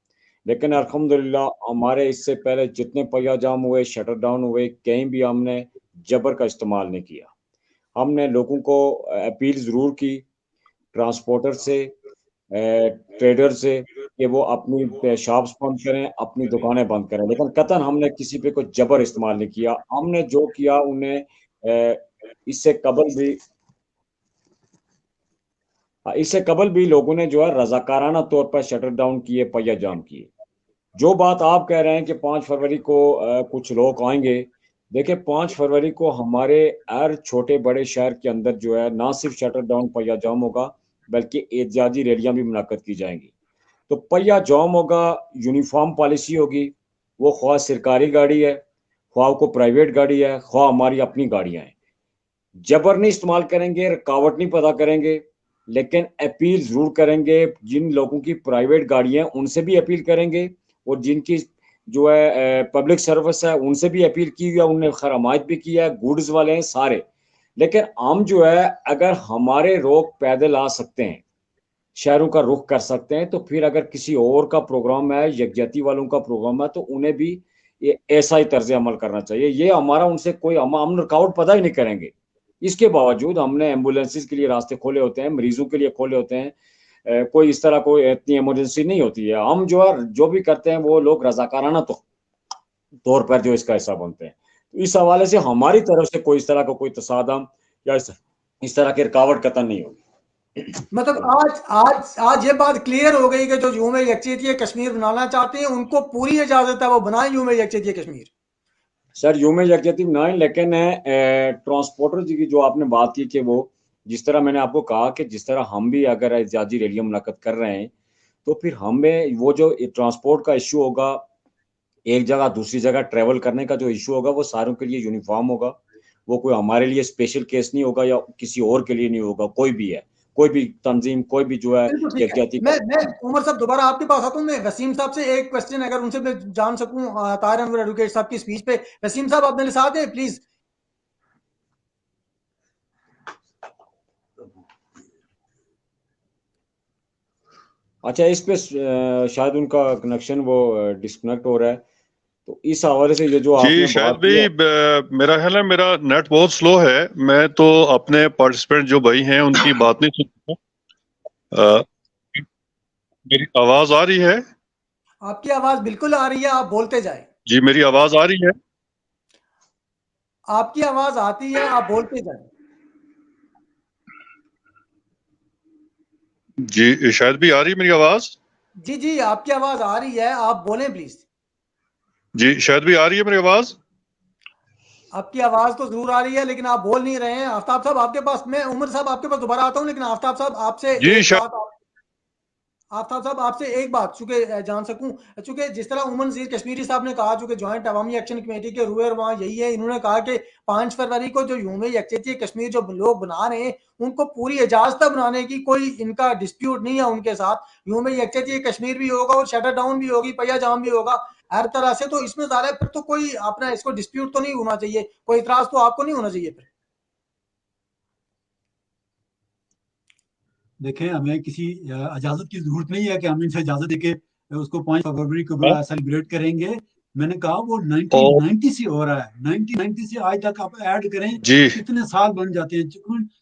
लेकिन अल्हम्दुलिल्लाह हमारे इससे पहले जितने पहिया जाम हुए, शटर डाउन हुए, कहीं भी हमने जबर का इस्तेमाल नहीं किया। हमने लोगों को अपील ज़रूर की, ट्रांसपोर्टर से, ट्रेडर से, कि वो अपनी शॉप्स बंद करें, अपनी दुकानें बंद करें, लेकिन कतन हमने किसी पे कोई जबर इस्तेमाल नहीं किया। हमने जो किया उन्हें इससे कबल भी लोगों ने जो है रजाकाराना तौर पर शटर डाउन किए, पहिया जाम किए। जो बात आप कह रहे हैं कि 5 फरवरी को कुछ लोग आएंगे, देखिए 5 फरवरी को हमारे हर छोटे बड़े शहर के अंदर जो है ना सिर्फ शटर डाउन पहिया जाम होगा, बल्कि एहतजाजी रैलियां भी मुनक्कद की जाएंगी। तो पहिया जाम होगा, यूनिफॉर्म पॉलिसी होगी, वो ख्वाह सरकारी गाड़ी है, ख्वाह को प्राइवेट गाड़ी है, ख्वाह हमारी अपनी गाड़ियां हैं। जबर नहीं इस्तेमाल करेंगे, रुकावट नहीं पैदा करेंगे, लेकिन अपील जरूर करेंगे। जिन लोगों की प्राइवेट गाड़ियां हैं उनसे भी अपील करेंगे, और जिनकी जो है पब्लिक सर्विस है उनसे भी अपील की है, उन्हें खैर भी किया है, गुड्स वाले हैं सारे। लेकिन हम जो है, अगर हमारे लोग पैदल आ सकते हैं, शहरों का रुख कर सकते हैं, तो फिर अगर किसी और का प्रोग्राम है, यकजहती वालों का प्रोग्राम है, तो उन्हें भी ये ऐसा ही तर्ज अमल करना चाहिए। ये हमारा उनसे कोई हम रुकावट पैदा ही नहीं करेंगे। इसके बावजूद हमने एम्बुलेंसेज के लिए रास्ते खोले होते हैं, मरीजों के लिए खोले होते हैं। कोई इस तरह कोई इतनी इमरजेंसी नहीं होती है। हम जो है जो भी करते हैं वो लोग रजाकाराना तौर पर जो इसका हिस्सा बनते हैं। इस हवाले से हमारी तरफ से कोई इस तरह का कोई तसादम या इस तरह की रुकावट कतई नहीं होगी। मतलब आज ये बात क्लियर हो गई कि जो यूम यकजहती कश्मीर बनाना चाहते हैं उनको पूरी इजाजत है, वो बनाए यूम यकजहती कश्मीर। सर यूम यकजहती बनाए, लेकिन ट्रांसपोर्टर जी की जो आपने बात की कि वो जिस तरह मैंने आपको कहा कि जिस तरह हम भी अगर एहतजाजी रैलियां मुनक्कद कर रहे हैं तो फिर हमें वो जो ट्रांसपोर्ट का इशू होगा, एक जगह दूसरी जगह ट्रेवल करने का जो इशू होगा वो सारों के लिए यूनिफॉर्म होगा। वो कोई हमारे लिए स्पेशल केस नहीं होगा या किसी और के लिए नहीं होगा। कोई भी है, कोई भी तंजीम, कोई भी जो है बिल्कुल ठीक है। यकजहती मैं उमर साहब दोबारा आपके पास आता हूँ। मैं वसीम साहब से एक क्वेश्चन अगर उनसे मैं जान सकूं ताहिर अनवर एडवोकेट साहब की स्पीच पे। वसीम साहब आप मेरे साथ हैं प्लीज। अच्छा, इस पे शायद उनका कनेक्शन वो डिस्कनेक्ट हो रहा है, तो इस हवाले से ये जो जी आपने शायद बात भी की मेरा ख्याल है मेरा नेट बहुत स्लो है। मैं तो अपने पार्टिसिपेंट जो भाई हैं उनकी बात नहीं सुन रहा। मेरी आवाज आ रही है? आपकी आवाज बिल्कुल आ रही है, आप बोलते जाए। जी मेरी आवाज आ रही है? आपकी आवाज आती है, आप बोलते जाए। जी शायद भी आ रही है मेरी आवाज? जी जी आपकी आवाज आ रही है, आप बोलें प्लीज। जी शायद भी आ रही है मेरी आवाज? आपकी आवाज तो जरूर आ रही है लेकिन आप बोल नहीं रहे हैं। आफ्ताब साहब आपके पास, मैं उमर साहब आपके पास दोबारा आता हूं, लेकिन आफ्ताब साहब आपसे जी एक शायद। बात, आफ्ताब साहब आपसे एक बात चूंकि जान सकूं, चूंकि जिस तरह उमर नज़ीर कश्मीरी साहब ने कहा, चूंकि ज्वाइंट अवामी एक्शन कमेटी के रूए वहाँ यही है, इन्होंने कहा कि 5 फरवरी को जो यूम यकजहती कश्मीर जो लोग बना रहे हैं उनको पूरी इजाजत है बनाने की, कोई इनका डिस्प्यूट नहीं है उनके साथ। यूम यकजहती कश्मीर भी होगा और शटर डाउन भी होगी, पहिया जाम भी होगा, हर तरह से। तो इसमें ज़्यादा फिर तो कोई अपना इसको डिस्प्यूट तो नहीं होना चाहिए, कोई इतराज तो आपको नहीं होना चाहिए फिर। देखें, हमें किसी इजाजत की जरूरत नहीं है कि हम इनसे इजाजत देके उसको 5 फरवरी को हाँ? सेलिब्रेट करेंगे। मैंने कहा वो और 1990 से हो रहा है, 1990 से आज तक आप ऐड करें जी तो कितने साल बन जाते हैं,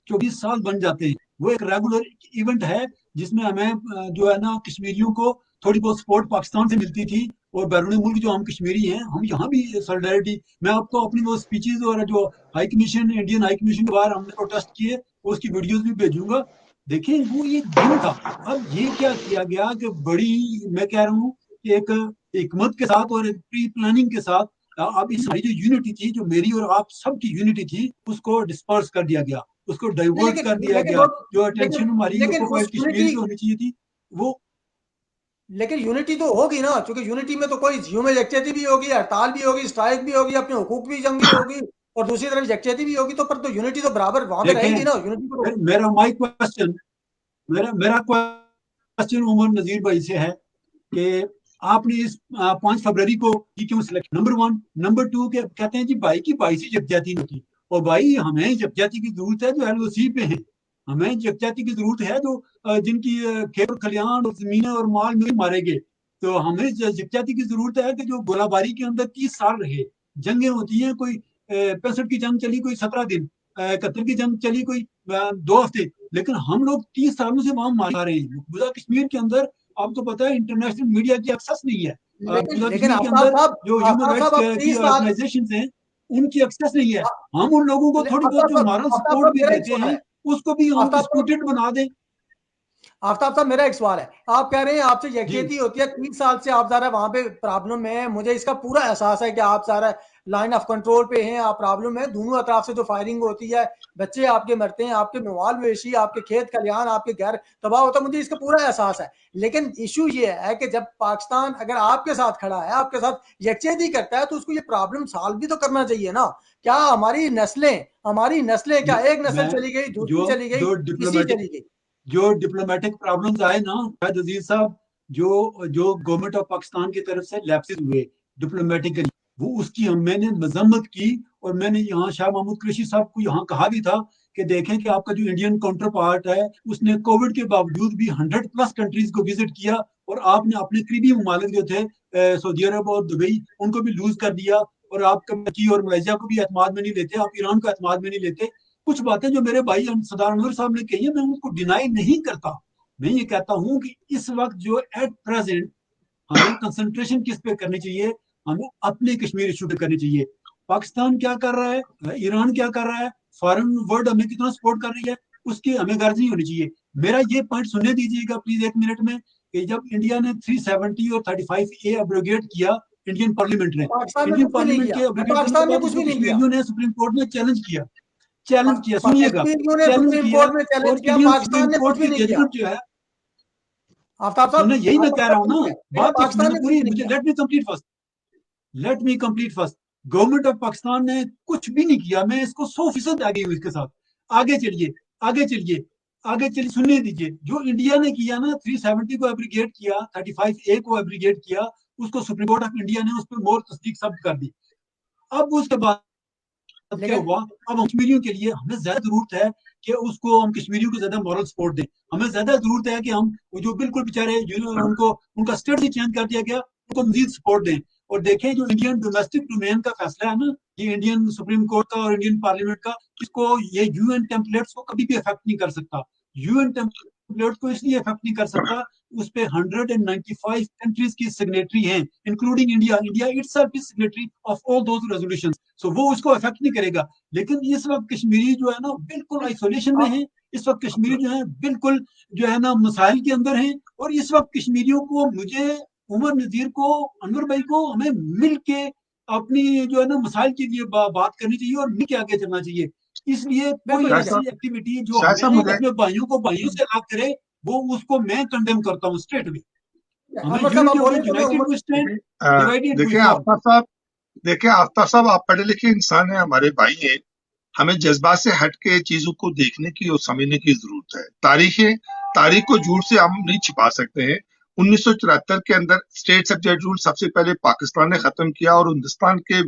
24 साल बन जाते हैं। वो एक रेगुलर इवेंट है जिसमें हमें जो है ना कश्मीरियों को थोड़ी बहुत सपोर्ट पाकिस्तान से मिलती थी, और बैरून मुल्क जो हम कश्मीरी हैं हम यहाँ भी सोलिडारिटी। मैं आपको अपनी वो स्पीचेस और जो high commission, Indian high commission के बाहर हमने प्रोटेस्ट किए उसकी वीडियोस भी भेजूंगा। देखें वो एक दिन था। अब ये क्या किया गया कि बड़ी, मैं कह रहा हूँ कि एक हिकमत के साथ और एक प्री प्लानिंग के साथ अब इस जो यूनिटी थी, जो मेरी और आप सबकी यूनिटी थी, उसको डिस्पर्स कर दिया गया, उसको नहीं, डाइवर्ट कर दिया लेकिन गया। जो अटेंशन लेकिन हमारी लेकिन ऑक्युपाइड उस कश्मीर यूनिटी, पे होनी चाहिए थी वो। लेकिन यूनिटी तो होगी ना, क्योंकि यूनिटी में तो कोई ह्यूमन यकजहती भी होगी, हड़ताल भी होगी, स्ट्राइक भी होगी, अपने हुकूक भी जंग भी होगी, और दूसरी तरफ यकजहती भी होगी। तो पर तो यूनिटी तो बराबर वहां पे रहेगी देखें, ना, यूनिटी को तो। मेरा माई क्वेश्चन, मेरा क्वेश्चन उमर नजीर भाई से है कि आपने इस 5 फरवरी को की क्यों select, number one. Number two के कहते हैं जी भाई की भाई से यकजहती नहीं होती, और भाई हमें यकजहती की जरूरत है जो एलओसी पे है। हमें यकजहती की जरूरत है जो जिनकी खेत और खलिहान और जमीनें और माल में मारे गए। तो हमें यकजहती की जरूरत है कि जो गोलाबारी के अंदर 30 साल रहे, जंगें होती हैं, कोई 65 की जंग चली कोई 17 दिन, 71 की जंग चली कोई 2 हफ्ते, लेकिन हम लोग 30 सालों से वहां मार रहे हैं मकबूजा कश्मीर के अंदर। आपको पता है इंटरनेशनल मीडिया की एक्सेस नहीं है लेकिन मकबूजा लेकिन कश्मीर के अंदर। जो ह्यूमन आफ्ताब राइट्स साहब अब की 30 साल, ऑर्गेनाइजेशन हैं उनकी एक्सेस नहीं है। हम उन लोगों को थोड़ी बहुत आफ्ताब जो साहब, मॉरल आफ्ताब सपोर्ट साहब भी मेरा एक देते सवाल हैं है। उसको भी हम आफ्ताब साहब, डिस्प्यूटेड बना दें। आफ्ताब साहब मेरा एक सवाल है। आप कह रहे हैं आपसे जी यकजहती होती है, 3 साल से आप सारा वहां पे प्रॉब्लम में है, मुझे इसका पूरा एहसास है कि आप सारा लाइन ऑफ कंट्रोल पे हैं, आप प्रॉब्लम है, दोनों अतराफ से जो फायरिंग होती है, बच्चे आपके मरते हैं, आपके मवाल मवेशी, आपके खेत खलिहान, आपके घर तबाह होता है, मुझे इसका पूरा एहसास है। लेकिन इशू ये है कि जब पाकिस्तान अगर आपके साथ खड़ा है, आपके साथ यकजहती करता है, तो उसको ये प्रॉब्लम सॉल्व भी तो करना चाहिए ना। क्या हमारी नस्लें क्या एक नस्ल मैं चली गई, दूसरी जो चली गई, जो तीसरी डिप्लोमेटिक चली गई। जो डिप्लोमेटिक प्रॉब्लम्स आए ना शायद अजीज साहब, जो जो गवर्नमेंट ऑफ पाकिस्तान की तरफ से लैप्सेस हुए डिप्लोमेटिकली, वो उसकी मैंने मजम्मत की। और मैंने यहाँ शाह महमूद कुरैशी साहब को यहाँ कहा भी था कि देखें कि आपका जो इंडियन काउंटर पार्ट है उसने कोविड के बावजूद भी 100+ कंट्रीज को विजिट किया, और आपने अपने करीबी ममालिक जो थे सऊदी अरब और दुबई उनको भी लूज कर दिया, और आप कमेटी और मलेशिया को भी एतमाद में नहीं लेते, आप ईरान को एतमाद में नहीं लेते। कुछ बातें जो मेरे भाई सरदार अनवर साहब ने कही है मैं उनको डिनाई नहीं करता। मैं ये कहता हूं कि इस वक्त जो एट प्रेजेंट हमें कंसंट्रेशन किस पे करनी चाहिए, हमें अपने कश्मीर इशू पे करनी चाहिए। पाकिस्तान क्या कर रहा है, ईरान क्या कर रहा है, फॉरेन वर्ल्ड हमें कितना सपोर्ट कर रही है, उसकी हमें गर्ज नहीं होनी चाहिए। मेरा ये पॉइंट सुनने दीजिएगा प्लीज 1 मिनट में, कि जब इंडिया ने 370 और 35A अब्रोगेट किया इंडियन पार्लियामेंट ने, पाकिस्तान ने इंडियन कुछ भी नहीं पार्लियामेंट किया, के अब्रोगेट करने के पाकिस्तान ने बाद कुछ उसको भी नहीं किया, कश्मीरियों ने सुप्रीम कोर्ट में चैलेंज किया, सुनिएगा, कश्मीरियों ने चैलेंज सुप्रीम किया, कोर्ट में चैलेंज और किया, इंडियन पाकिस्तान सुप्रीम ने कुछ कोर्ट भी की नहीं किया। जजमेंट जो है, आफ्ताब साहब, सुनना यही मैं कह रहा हूँ ना, बात तो पाकिस्तान सुनने ने कुछ पूरी, भी नहीं मुझे किया। Late me complete first. Government of Pakistan ने कुछ भी नहीं किया, मैं इसको 100% आगे हूँ इसके साथ। आगे चलिए, आगे चलिए, आगे चलिए, सुनने दीजिए। जो इंडिया ने किया ना, 370 को एब्रीगेट किया, 35A को एब्रीगेट किया, उसको सुप्रीम कोर्ट ऑफ इंडिया ने उस पर मोहर तस्दीक सब कर दी। अब उसके बाद क्या लेकिन हुआ, अब हम कश्मीरियों के लिए हमें ज्यादा जरूरत है कि उसको हम कश्मीरियों को ज्यादा मॉरल सपोर्ट दें। हमें ज्यादा जरूरत है कि हम वो जो बिल्कुल बेचारे उनको उनका स्टेटस चेंज कर दिया गया, उनको मजीद सपोर्ट दें। और देखें, जो इंडियन डोमेस्टिक डोमेन का फैसला है ना, ये इंडियन सुप्रीम कोर्ट का और इंडियन पार्लियामेंट का, इसको ये यूएन टेम्पलेट्स को कभी भी इफेक्ट नहीं कर सकता। यूएन टेम्पलेट्स को इसलिए इफेक्ट नहीं कर सकता, उस पे 195 कंट्रीज की सिग्नेटरी हैं, including India. India itself is signatory of all those resolutions, so वो उसको इफेक्ट नहीं करेगा। लेकिन इस वक्त कश्मीरी जो है ना बिल्कुल आइसोलेशन में है, इस वक्त कश्मीरी जो है बिल्कुल जो है ना मसाइल के अंदर हैं। और इस वक्त कश्मीरियों को, मुझे, उमर नजीर को, अनवर भाई को, हमें मिल के अपनी जो है ना मसाइल के लिए बात करनी चाहिए और मिल के आगे चलना चाहिए। इसलिए कोई बिल्कुल ठीक है, ऐसी एक्टिविटी जो शायद साहब हमें मुझे अपने भाइयों को भाइयों से अलग करे, वो उसको मैं कंडेम करता हूँ स्ट्रेट में। हमें अनवर साहब आप यूनिटी होगी, बोले तो मैं united we stand, divided we देखिए फॉल। आफ्ताब साहब, आप पढ़े लिखे इंसान हैं, हमारे भाई हैं। हमें जज्बात से हट के चीजों को देखने की और समझने की जरूरत है। तारीख को झूठ से हम नहीं छिपा सकते हैं। 1974 के अंदर स्टेट सब्जेक्ट रूल सबसे पहले पाकिस्तान ने खत्म किया और हिंदुस्तान के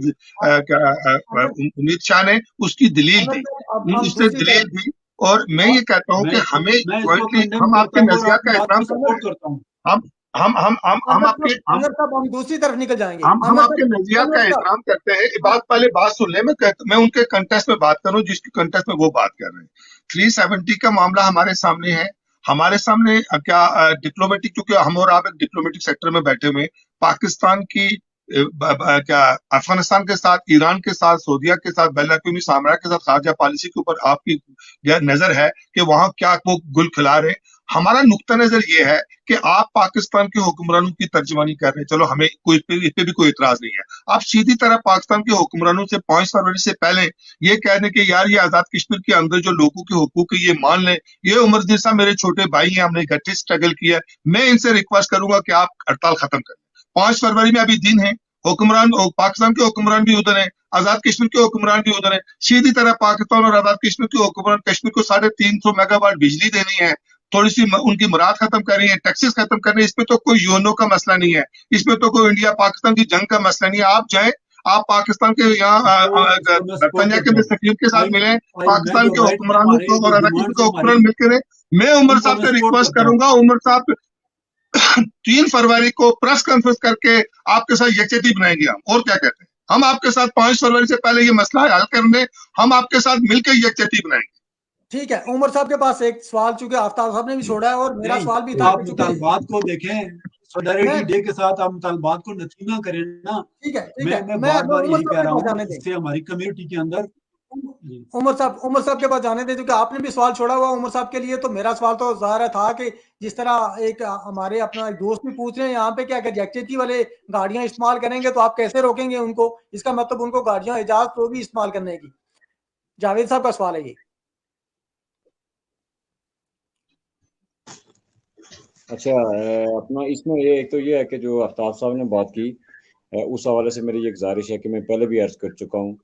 उम्मीद शाह ने उसकी दलील दी, अब हम उसने दूसरी दलील तरफ, दी। और मैं ये कहता हूँ कि हमें मैं इसको जॉइंटली, कंडेम हम करता आपके हूँ और नजरिया आपकी का बात को एहतराम सपोर्ट करता हूँ। हम आपके अनवर साहब हम दूसरी तरफ निकल जाएंगे। हम अनवर आपके साहब, नजरियात का अनवर साहब, एहतराम करते हैं। पहले बात सुन ले, मैं उनके कंटेस्ट में बात कर रहा हूँ जिसके कंटेस्ट में वो बात कर रहे हैं। 370 का मामला हमारे सामने है। हमारे सामने क्या डिप्लोमेटिक, क्योंकि हम और आप एक डिप्लोमेटिक सेक्टर में बैठे हुए, पाकिस्तान की क्या अफगानिस्तान के साथ, ईरान के साथ, सऊदीया के साथ, बैरक़ साम्राज्य के साथ खारजा पॉलिसी के ऊपर आपकी नजर है कि वहां क्या वो गुल खिला रहे। हमारा नुक्ता नजर ये है कि आप पाकिस्तान के हुक्मरानों की तर्जमानी कर रहे हैं। चलो, हमें कोई इस पे भी कोई इतराज नहीं है। आप सीधी तरह पाकिस्तान के हुक्मरानों से 5 फरवरी से पहले ये कह दें कि यार ये आजाद कश्मीर के अंदर जो लोगों के हुकूक है ये मान लें। ये उमर नजीर साहब मेरे छोटे भाई हैं, हमने इकट्ठे स्ट्रगल किया है। मैं इनसे रिक्वेस्ट करूंगा कि आप हड़ताल खत्म करें। 5 फरवरी में अभी दिन है, हुक्मरान पाकिस्तान के हुक्मरान भी उधर है, आजाद कश्मीर के हुक्मरान भी उधर है। सीधी तरह पाकिस्तान और आजाद कश्मीर के हुक्मरान कश्मीर को 350 मेगावाट बिजली देनी है, थोड़ी सी उनकी मुराद खत्म कर रही है, टैक्सेस खत्म कर रही है। इसमें तो कोई यूएनओ का मसला नहीं है, इसमें तो कोई इंडिया पाकिस्तान की जंग का मसला नहीं है। आप जाए, आप पाकिस्तान के यहाँ पंजाब के सफीर के साथ मिले, पाकिस्तान के हुक्मरानों को और आजाद कश्मीर के हुक्मरान मिलकर। मैं उमर साहब से रिक्वेस्ट करूंगा, उमर साहब 3 फरवरी को प्रेस कॉन्फ्रेंस करके आपके साथ यकजहती बनाएंगे हम। और क्या कहते हैं, हम आपके साथ 5 फरवरी से पहले ये मसला हल करने, हम आपके साथ मिलकर यकजहती बनाएंगे। ठीक है। उमर साहब के पास एक सवाल, चूंकि आफ्ताब साहब ने भी छोड़ा है और मेरा सवाल भी था आप मुतालबात को देखें, सॉलिडारिटी डे के साथ आप मुतालबात को नथी ना करें ना। ठीक है, मैं बार बार यही कह रहा हूँ, इससे हमारी कम्युनिटी के अंदर। उमर साहब के पास जाने दें, क्योंकि आपने भी सवाल छोड़ा हुआ उमर साहब के लिए। तो मेरा सवाल तो ज़ाहिर था कि जिस तरह एक हमारे अपना दोस्त भी पूछ रहे हैं यहाँ पे, क्या अगर जेटी वाले गाड़ियां इस्तेमाल करेंगे तो आप कैसे रोकेंगे उनको? इसका मतलब उनको गाड़ियां इजाजत होगी इस्तेमाल करने की। जावेद साहब का सवाल है ये। अच्छा, अपना इसमें ये एक तो ये है कि जो आफ्ताब साहब ने बात की, उस हवाले से मेरी एक गुजारिश है कि मैं पहले भी अर्ज कर चुका हूँ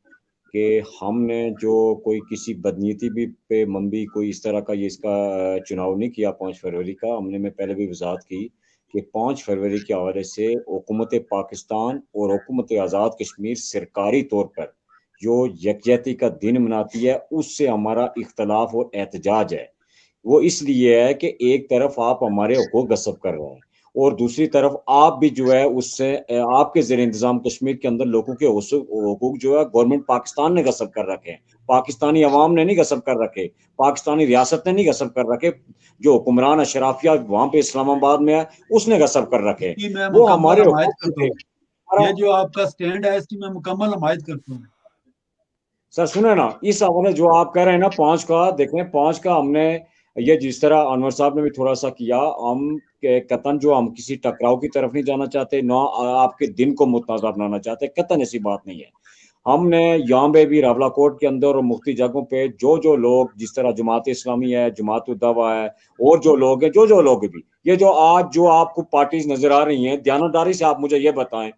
कि हमने जो कोई किसी बदनीति भी पे मंबी कोई इस तरह का ये इसका चुनाव नहीं किया 5 फरवरी का। हमने मैं पहले भी वजाहत की कि 5 फरवरी के हवाले से हुकूमत पाकिस्तान और हुकूमत आज़ाद कश्मीर सरकारी तौर पर जो यकजहती का दिन मनाती है, उससे हमारा इख्तलाफ और एहतजाज है। वो इसलिए है कि एक तरफ आप हमारे हुकूक गसब कर रहे हैं और दूसरी तरफ आप भी जो है उससे आपके ज़ेर इंतजाम कश्मीर के अंदर लोगों के हुकूक जो है गवर्नमेंट पाकिस्तान ने गसब कर रखे हैं। पाकिस्तानी अवाम ने नहीं गसब कर रखे, पाकिस्तानी रियासत ने नहीं गसब कर रखे, जो हुक्मरान अशराफिया वहां पे इस्लामाबाद में है उसने गसब कर रखे। वो हमारे ये जो आपका स्टैंड है इसकी मैं मुकम्मल हमायत करता हूँ। सर सुने ना, इस हवाले जो आप कह रहे हैं ना 5 का, देखें 5 का हमने ये जिस तरह अनवर साहब ने भी थोड़ा सा किया, हम कतन जो हम किसी टकराव की तरफ नहीं जाना चाहते, ना आपके दिन को मुतनाज़ा बनाना चाहते, कतन ऐसी बात नहीं है। हमने यहाँ पे भी रावलाकोट के अंदर और मुख्तलिफ जगहों पे जो लोग, जिस तरह जमात इस्लामी है, जमात उद दावा है, और जो लोग हैं, जो लोग भी, ये जो आज जो आपको पार्टीज नजर आ रही हैं, ध्यानदारी से आप मुझे ये बताएं,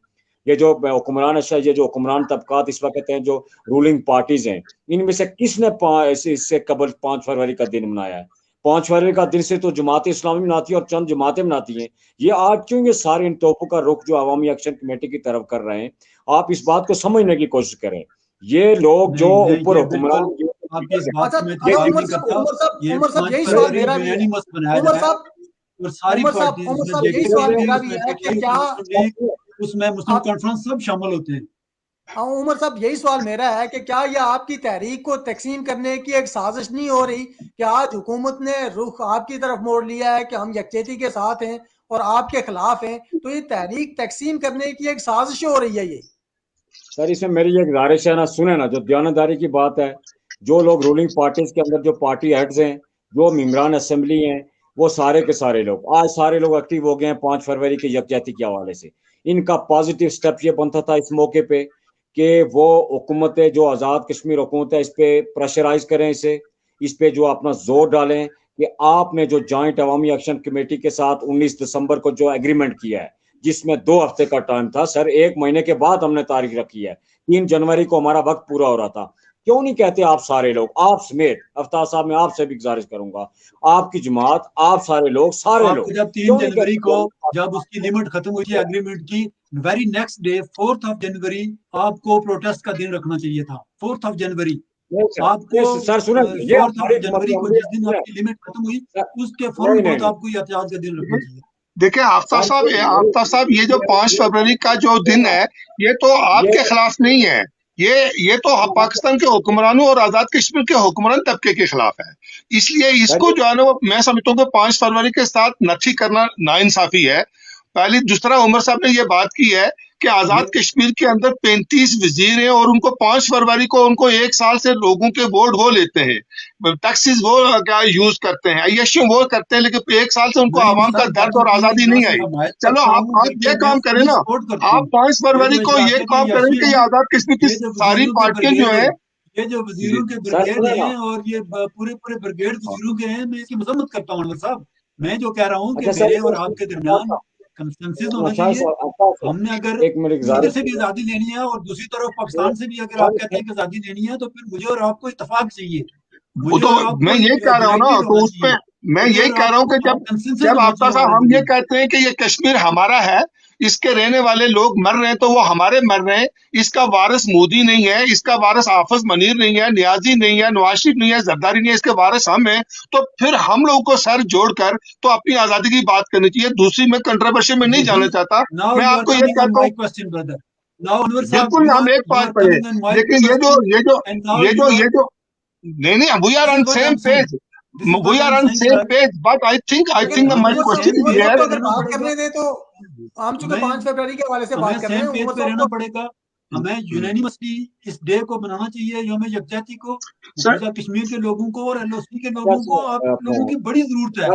ये जो हुक्मरान ये जो हुक्मरान तबकात इस वक्त हैं, जो रूलिंग पार्टीज हैं, इनमें से किसने इससे कबल 5 फरवरी का दिन मनाया है? 5 फरवरी का दिन से तो जमात इस्लामी मनाती है और चंद जमातें मनाती हैं। ये आज क्यों ये सारे इन तोपों का रुख जो अवामी एक्शन कमेटी की तरफ कर रहे हैं? आप इस बात को समझने की कोशिश करें। ये लोग जो ऊपर हुक्मरान, आपकी इस बात अच्छा, में उमर साहब यही सवाल मेरा भी है। उमर साहब और सारी पार्टीज यही सवाल मेरा भी है कि क्या उसमें मुस्लिम कॉन्फ्रेंस सब शामिल होते हैं। हाँ उमर साहब, यही सवाल मेरा है कि क्या यह आपकी तहरीक को तकसीम करने की एक साजिश नहीं हो रही कि आज हुकूमत ने रुख आपकी तरफ मोड़ लिया है कि हम यकजहती के साथ हैं और आपके खिलाफ हैं, तो ये तहरीक तकसीम करने की एक साजिश हो रही है ये? सर इसमें मेरी एक गुजारिश है ना, सुने ना, जो दयानतदारी की बात है, जो लोग रूलिंग पार्टीज के अंदर जो पार्टी हेड्स हैं, जो मेंबरान असेंबली हैं, वो सारे के सारे लोग आज सारे लोग एक्टिव हो गए हैं 5 फरवरी की यकजहती के हवाले से। इनका पॉजिटिव स्टेप ये बनता था इस मौके पे कि वो हुकूमत जो आज़ाद कश्मीर हुकूमत है, इस पे प्रेशराइज करें, इस पे जो अपना जोर डालें कि आपने जो जॉइंट अवामी एक्शन कमेटी के साथ 19 दिसंबर को जो एग्रीमेंट किया है, जिसमें 2 हफ्ते का टाइम था, सर 1 महीने के बाद हमने तारीख रखी है, 3 जनवरी को हमारा वक्त पूरा हो रहा था। क्यों नहीं कहते आप सारे लोग, आप समेत, अफ्ताब साहब मैं आपसे भी गुजारिश करूंगा, आपकी जमात, आप सारे लोग, जब 3 जनवरी को जब उसकी लिमिट खत्म हुई थी एग्रीमेंट की, very next day 4th of January आपको प्रोटेस्ट का दिन रखना चाहिए था। 4th ऑफ जनवरी आपको, सर सुने, 4th ऑफ जनवरी को जिस दिन आपकी लिमिट खत्म हुई, उसके फौरन बाद आपको एहतियात का दिन रखना चाहिए। देखिए आफ्ताब साहब, ये जो 5 फरवरी का जो दिन है, ये तो आपके खिलाफ नहीं है, ये तो पाकिस्तान के हुक्मरानों और आजाद कश्मीर के हुक्मरान तबके के खिलाफ है। इसलिए इसको जो है ना, मैं समझता हूँ कि 5 फरवरी के साथ नथी करना नाइंसाफी है। पहली, दूसरा, उमर साहब ने ये बात की है कि आजाद कश्मीर के अंदर 35 वजीर हैं और उनको 5 फरवरी को उनको 1 साल से लोगों के वोट वो लेते हैं, टैक्सेस वो क्या यूज करते हैं, अय्याशी वो करते हैं, लेकिन 1 साल से उनको आवाम का दर्द और आजादी नहीं आई। चलो आप ये काम करें ना, आप 5 फरवरी को ये काम करें कि आजाद कश्मीर की सारी पार्टियां जो है, ये जो वजीरों के ब्रिगेड हैं और ये पूरे ब्रिगेड वजीरों के हैं, मैं इसकी मजम्मत करता हूँ साहब। मैं जो कह रहा हूँ कि मेरे और आपके दरमियान कंसेंसस होना चाहिए। हमने अगर इधर से भी आजादी लेनी है और दूसरी तरफ पाकिस्तान से भी अगर आप कहते हैं कि आजादी लेनी है, तो फिर मुझे और आपको इत्तेफाक चाहिए। तो मैं ये कह रहा हूँ ना, तो उस पे मैं यही कह रहा हूँ कि जब आफ्ताब साहब हम ये कहते हैं कि ये कश्मीर हमारा है, इसके रहने वाले लोग मर रहे हैं, तो वो हमारे मर रहे हैं, इसका वारिस मोदी नहीं है, इसका वारिस हाफिज मनीर नहीं है, नियाजी नहीं है, नवाज शरीफ नहीं है, जरदारी नहीं है, इसके वारिस हम हैं। तो फिर हम लोगों को सर जोड़कर तो अपनी आजादी की बात करनी चाहिए। दूसरी, मैं कंट्रोवर्सी में नहीं जाना चाहता, मैं आपको ये कहता हूँ, बिल्कुल हम एक बात पढ़े, लेकिन ये जो नहीं, we are on same page, we are on same page, but I think my question is here, अगर बात करने दे तो हम चूंकि 5 फरवरी के हवाले से बात कर रहे हैं, पेज पे रहना पड़ेगा। हमें यूनानिमसली इस डे को मनाना चाहिए, यौम यकजहती को, कश्मीर के लोगों को और एलओसी के लोगों को। आप लोगों की बड़ी जरूरत है,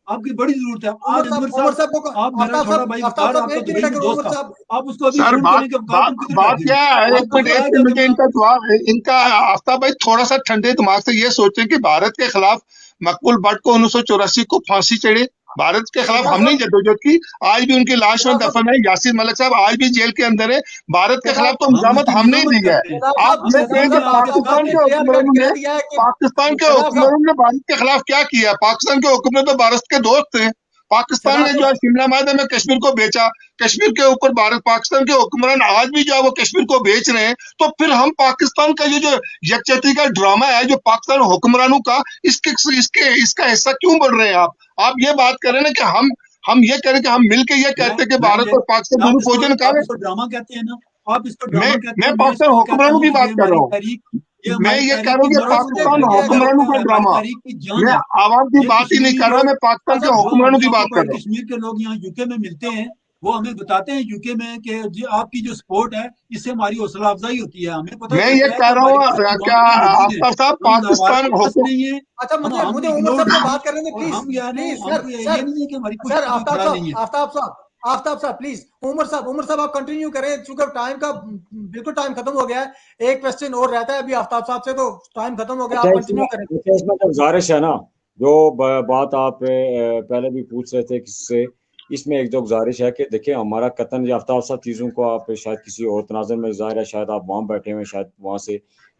आपकी बड़ी जरूरत है। आज अनवर साहब, आप मेरा छोटा भाई वकार, आपका दुबई में दोस्त था, आप उसको अभी सर बात क्या है, एक मिनट इनका जवाब, इनका आफ्ताब भाई थोड़ा सा ठंडे दिमाग से ये सोचें कि भारत के खिलाफ मकबूल भट्ट को 1984 को फांसी चढ़े, भारत के खिलाफ हमने जद्दोजहद की, आज भी उनकी लाश में दफन है। यासीर मलिक साहब आज भी जेल के अंदर है, भारत के खिलाफ तो मजामत हमने ही दी है। आप ये कहें कि पाकिस्तान के हुक्मरानों ने भारत के खिलाफ क्या किया? पाकिस्तान के हुक्मरान तो भारत के दोस्त थे। पाकिस्तान ने जो है शिमला माहदे में कश्मीर को बेचा, कश्मीर के ऊपर भारत पाकिस्तान के हुक्मरान आज भी जो है वो कश्मीर को बेच रहे हैं। तो फिर हम पाकिस्तान का जो यकजहती का ड्रामा है, जो पाकिस्तान हुक्मरानों का, इसका हिस्सा क्यों बढ़ रहे हैं? आप ये बात करें ना कि हम ये करें कि हम मिलकर ये कहते हैं कि भारत और पाकिस्तान दोनों फौजें निकाले। ड्रामा कहते हैं ना आप, इसको मैं पाकिस्तान हुक्मरानों की बात कर रहा हूँ, मैं ये कह रहा हूँ कि पाकिस्तान हुक्मरानों का ड्रामा, मैं आवाम की बात ही नहीं कर रहा, मैं पाकिस्तान के हुक्मरानों की बात कर रहा हूँ। कश्मीर के लोग यहाँ यूके में मिलते हैं, वो हमें बताते हैं यूके में कि जो आपकी जो सपोर्ट है इससे हमारी हौसला अफजाई होती है, हमें पता मैं ये चलता है कह कि रहा हमारी हूँ तरक्की क्या वहाँ पे मौजूद है। आफ्ताब साहब हम हमारे पाकिस्तान पास हुकूमत नहीं है, अच्छा, मुझे हम मुझे उमर इग्नोर साहब से हैं, बात करने दें और प्लीज। हम यार प्लीज हमको ये सर नहीं है कि हमारी सर पुश्त पे कोई आफ्ताब खड़ा नहीं साहब, है। आफ्ताब साहब प्लीज। उमर साहब आप कंटिन्यू करें, चूंकि टाइम का बिल्कुल टाइम खत्म हो गया है। एक क्वेश्चन और रहता है अभी आफ्ताब साहब से, तो टाइम खत्म हो गया, अच्छा आप इसमें कंटिन्यू करें। इसमें तो गुजारिश है ना, जो बात आप पहले भी पूछ रहे थे किससे, इसमें एक जो गुजारिश है कि देखिए हमारा कतन याफ्ता सब चीज़ों को आप शायद किसी और तनाज़र में ज़ाहिर है, शायद आप वहाँ बैठे हुए हैं, शायद वहाँ से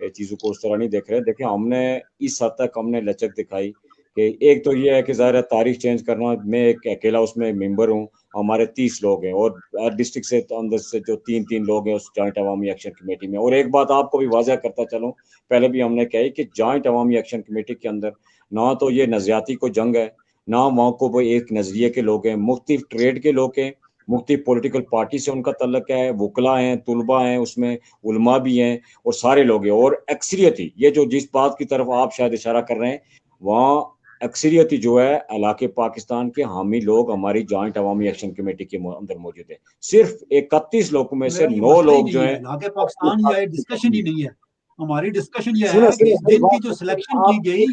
चीज़ों को उस तरह नहीं देख रहे। देखिए हमने इस हद तक हमने लचक दिखाई कि एक तो ये है कि ज़ाहिर है तारीख चेंज करना, मैं एक अकेला उसमें मेंबर हूँ, हमारे 30 लोग हैं और डिस्ट्रिक्ट से अंदर से जो 3-3 लोग हैं उस जॉइंट अवामी एक्शन कमेटी में। और एक बात आपको भी वाज़ह करता चलूँ, पहले भी हमने कही कि जॉइंट अवामी एक्शन कमेटी के अंदर ना तो ये नजरियाती को जंग है, ना वहाँ को वो एक नजरिए के लोग हैं, मुख्तलिफ ट्रेड के लोग हैं, मुख्तलिफ पॉलिटिकल पार्टी से उनका तल्लक है, वकला हैं, तुलबा हैं, उसमें उलमा भी हैं और सारे लोग हैं। और अक्सरियती ये जो जिस बात की तरफ आप शायद इशारा कर रहे हैं, वहाँ अक्सरियती जो है इलाके पाकिस्तान के हामी लोग हमारी जॉइंट अवामी एक्शन कमेटी के अंदर मौजूद है। सिर्फ 31 लोगों में से मेरा ये 9 मसला ही लोग जो नहीं है, हैं इलाके पाकिस्तान या डिस्कशन ही नहीं है। हमारी डिस्कशन ये सुने है कि सुने इस मेरी दिन की बात जो सुनिए, सिलेक्शन की आप गई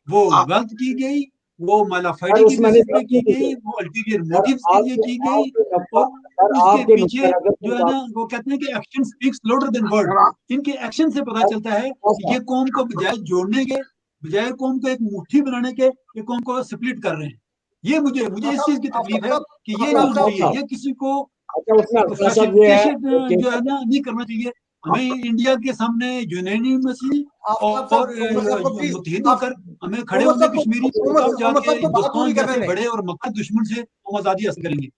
वो आ- गलत की गई, वो सर मालाफाइडी की उसमें नहीं बेसिस पे की गलती गई, है। वो अल्टीरियर सर मोटिव्स के लिए आपके की गई। आपके नुक्ता और सर उसके आपके पीछे नुक्ता नजर से जो है ना, बात वो कहते हैं कि action speaks louder than word. इनके एक्शन से पता सर चलता है कि ऐसा ये कौम को बजाय जोड़ने के, बजाय कौम को एक मुट्ठी बनाने के, ये कौम को स्प्लिट कर रहे हैं। ये मुझे मुझे इस चीज की तकलीफ है कि ये नहीं आफ्ताब होना साहब चाहिए, साहब ये किसी को अच्छा उसमें आफ्ताब साहब ये है फैसिलिटेशन कि जो है ना नहीं करना चाहिए। हमें इंडिया के सामने यूनानिमसली आफ्ताब और साहब, उमर साहब को प्लीज, मुत्तहिद आप होकर हमें खड़े उमर होंगे साहब को कश्मीरी, तब उमर जाके साहब को बात पूरी हिंदुस्तान करने जैसे दें। बड़े और मक्कर दुश्मन से हम आज़ादी हासिल करेंगे।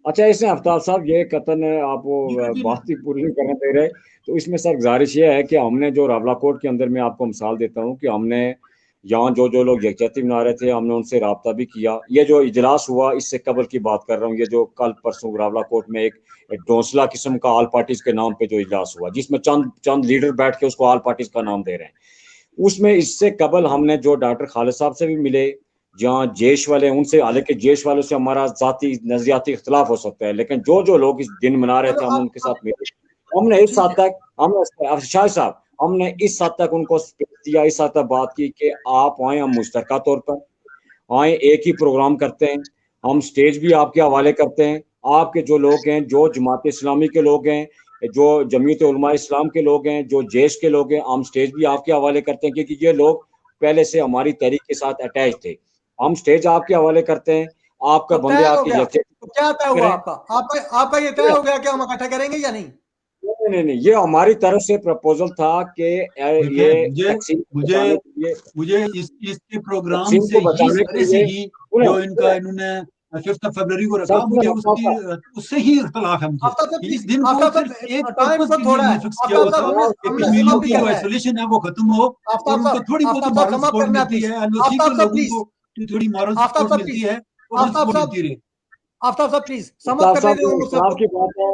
अच्छा इसमें आफ्ताब साहब ये कतन आप वो जी कंटिन्यू। बात ही पूरी नहीं करने दे रहे। तो इसमें सर गुजारिश ये है कि हमने जो रावलाकोट के अंदर, मैं आपको मिसाल देता हूँ कि हमने यहाँ जो जो लोग यकजहती मना रहे थे हमने उनसे रब्ता भी किया। ये जो इजलास हुआ इससे कबल की बात कर रहा हूँ, ये जो कल परसों रावलाकोट में एक डोंसला किस्म का ऑल पार्टीज के नाम पे जो इजलास हुआ, जिसमें चंद चंद लीडर बैठ के उसको ऑल पार्टीज का नाम दे रहे हैं। उसमें इससे कबल हमने जो डॉक्टर खालिद साहब से भी मिले, जहाँ जेश वाले उनसे, हालांकि जेश वालों से हमारा जाती नजरियाती इख्तलाफ हो सकता है, लेकिन जो जो लोग इस दिन मना रहे चलो थे हम आप उनके साथ मिले। हमने इस ठीक हद है। तक हमने शाह साहब हमने इस हद तक उनको स्पेस दिया, इस हद तक बात की कि आप आए, हम मुश्तरका तौर पर आए, एक ही प्रोग्राम करते हैं, हम स्टेज भी आपके हवाले करते हैं। आपके जो लोग हैं, जो जमात इस्लामी के लोग हैं, जो जमीयत उलमा इस्लाम के लोग हैं, जो जेश के लोग हैं, हम स्टेज भी आपके हवाले करते हैं, क्योंकि ये लोग पहले से हमारी तहरीक के साथ अटैच थे। हम स्टेज आपके हवाले करते हैं, आपका तो बंदे तय हो आके गया, यकजहती तो क्या तय हुआ करें। आपका? आपका ये तय हो गया कि हम इकट्ठा करेंगे या नहीं? नहीं नहीं नहीं, ये हमारी तरफ से प्रपोजल था कि देखें, ये मुझे तकसीम को मुझे बचाने के लिए, मुझे इसके प्रोग्राम तकसीम से को ही, बचाने के सारे से लिए ही, सुने जो इनका सुने इन्होंने 5 फरवरी को सर रखा, सुने मुझे आफ्ताब उसकी साहब उससे ही इख्तलाफ है मुझे आफ्ताब साहब कि इस प्लीज, दिन को आफ्ताब सिर्फ एक साहब टाइम पर्पस बहुत के लिए थोड़ा है। उन्होंने फिक्स किया आफ्ताब हुआ साहब था हमने कि हमने कश्मीरियों समाप्त भी की जो करना है। आइसोलेशन है वो खत्म हो और उनको थोड़ी बहुत आफ्ताब साहब मॉरल समाप्त सपोर्ट करना है मिलती प्लीज। है, एलओसी के आफ्ताब साहब लोगों प्लीज, को थोड़ी मॉरल आफ्ताब सपोर्ट साहब मिलती प्लीज, है, और उन्हें आफ्ताब सपोर्ट साहब, मिलती रहे। आफ्ताब साहब प्लीज समाप्त आफ्ताब करने साहब दें जो उमर साहब इख्तलाफ को। की बात है,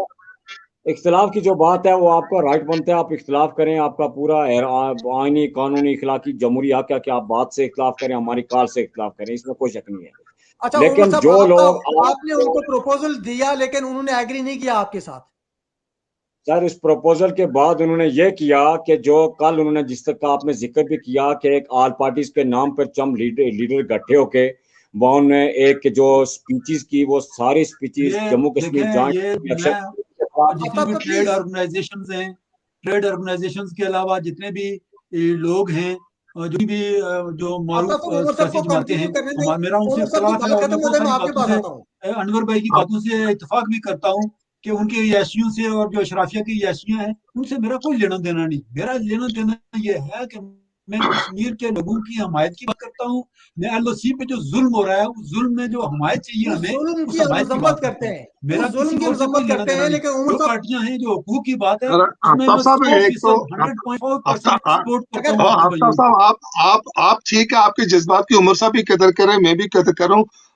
इख्तलाफ की जो बात है वो आपका राइट बनता है, आप इख्तलाफ करें, आपका पूरा आईनी कानूनी इखलाकी जमहूरी हक है कि आप बात से इख्तलाफ करें, हमारी कार से इख्तलाफ करें, इसमें कोई शक नहीं है। अच्छा उमर लेकिन साहब, जो आपका लोग आपने आपको, उनको प्रपोजल दिया लेकिन उन्होंने एग्री नहीं किया आपके साथ। सर इस प्रपोजल के बाद उन्होंने ये किया कि जो कल उन्होंने जिस तक का आपने जिक्र भी किया कि एक ऑल पार्टीज के नाम पर चंद लीडर इकट्ठे होके वहाँ उन्होंने एक जो स्पीचेस की, वो सारी स्पीचेस ये जम्मू कश्मीर देखें, जॉइंट ये एक्शन मैं के और खिलाफ। जितने आफ्ताब भी साहब ट्रेड प्लीज, ऑर्गेनाइजेशंस हैं, ट्रेड ऑर्गेनाइजेशंस के अलावा जितने भी लोग हैं, और जो भी जो आफ्ताब मारूफ साहब उमर साहब सियासी को जमातें कंटिन्यू हैं, करने दें। हमारा मेरा उनसे उमर साहब की इख्तलाफ है, बात और मैं खत्म बहुत होते ही मैं सारी आपके बातों पास से आता हूँ। अनवर भाई की बातों से इतफाक भी करता हूँ कि उनके याशियों से और जो अशराफिया की याशियां हैं उनसे मेरा कोई लेना देना नहीं। मेरा लेना देना ये है कि मैं कश्मीर के लोगों की हमायत की बात करता हूँ। मैं एलओसी पे जो जुल्म हो रहा है, उस जुल्म में जो हमायत चाहिए उस हमें, जुल्म उस की हम हमायत की मजम्मत बात करता करते हूँ। हैं, मेरा उस किसी जुल्म की और से कोई मजम्मत लेना करते देना हैं, नहीं। लेकिन उमर जो साहब, पार्टियां हैं, जो हकूक की बात है, अरे उसमें आफ्ताब मैं साहब एक 100% तो 100.5% आफ्ताब सपोर्ट करता अगर हूँ अनवर आफ्ताब भाइयों की। साहब आप ठीक है, आपके जज्बात की उमर साहब भी कदर कर रहे हैं, मैं भी कदर कर रहा हूँ।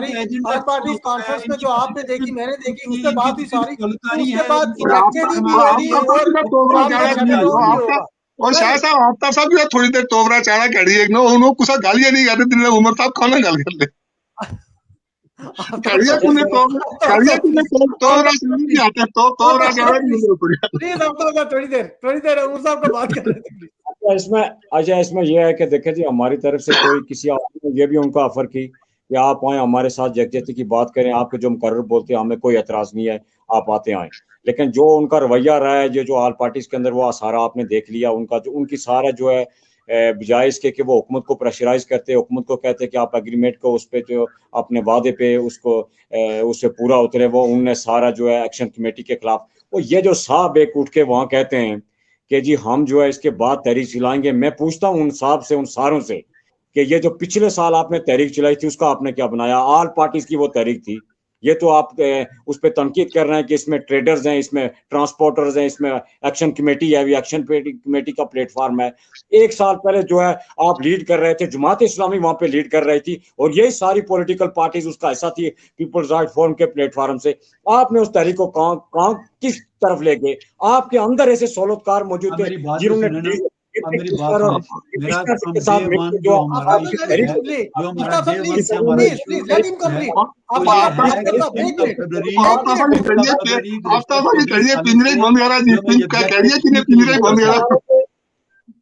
सारी ऑल पार्टीज कॉन्फ्रेंस में जो आपने देखी मैंने देखी उससे बात हुई सारी, उसके बाद एक्चुअली भी होगी और शायद साहब आफ्ताब साहब भी थोड़ी देर तोबरा चारा कड़ी एक नो उन्होंने कुछ गालियां नहीं करते दिन उमर साहब खाना गाल कर ले कड़िया तूने तोबरा सुन नहीं आते तोबरा चारा नहीं कर प्लीज आफ्ताब थोड़ी देर उमर साहब को बात कर रहे थे। इसमें यह है कि देखें जी हमारी तरफ से कोई किसी आदमी ने ये भी उनका ऑफर की कि आप आए हमारे साथ यकजहती की बात करें, आपके जो मुकर्रर बोलते हैं हमें कोई एतराज नहीं है, आप आते आए। लेकिन जो उनका रवैया रहा है जो ऑल पार्टीज के अंदर वो सारा आपने देख लिया, उनका जो उनकी सारा जो है बजाय इसके कि वो हुकूमत को प्रेशराइज करते हैं, हुकूमत को कहते हैं कि आप एग्रीमेंट को उस पर जो अपने वादे पे उससे पूरा उतरे, वो उनने सारा जो है एक्शन कमेटी के खिलाफ वो ये जो साहब एक उठ के वहाँ कहते हैं कि जी हम जो है इसके बाद तहरीक चलाएंगे। मैं पूछता हूँ उन साहब से, उन सारों से कि ये जो पिछले साल आपने तहरीक चलाई थी उसका आपने क्या बनाया। ऑल पार्टीज की वो तहरीक थी, ये तो आप उस पर तनकीद कर रहे हैं कि इसमें ट्रेडर्स हैं, इसमें ट्रांसपोर्टर्स हैं, इसमें एक्शन कमेटी है, एक्शन कमेटी का प्लेटफॉर्म है। एक साल पहले जो है आप लीड कर रहे थे, जमात इस्लामी वहां पे लीड कर रही थी और यही सारी पॉलिटिकल पार्टीज उसका हिस्सा थी पीपल्स राइट फोरम के प्लेटफॉर्म से। आपने उस तहरीक को कहां किस तरफ ले गए? आपके अंदर ऐसे सोलतकार मौजूद थे जिन्होंने मेरी बात सुने, मेरा के साथ जो हमारा इशू है, जो हमारा डे वन से हमारा इशू है,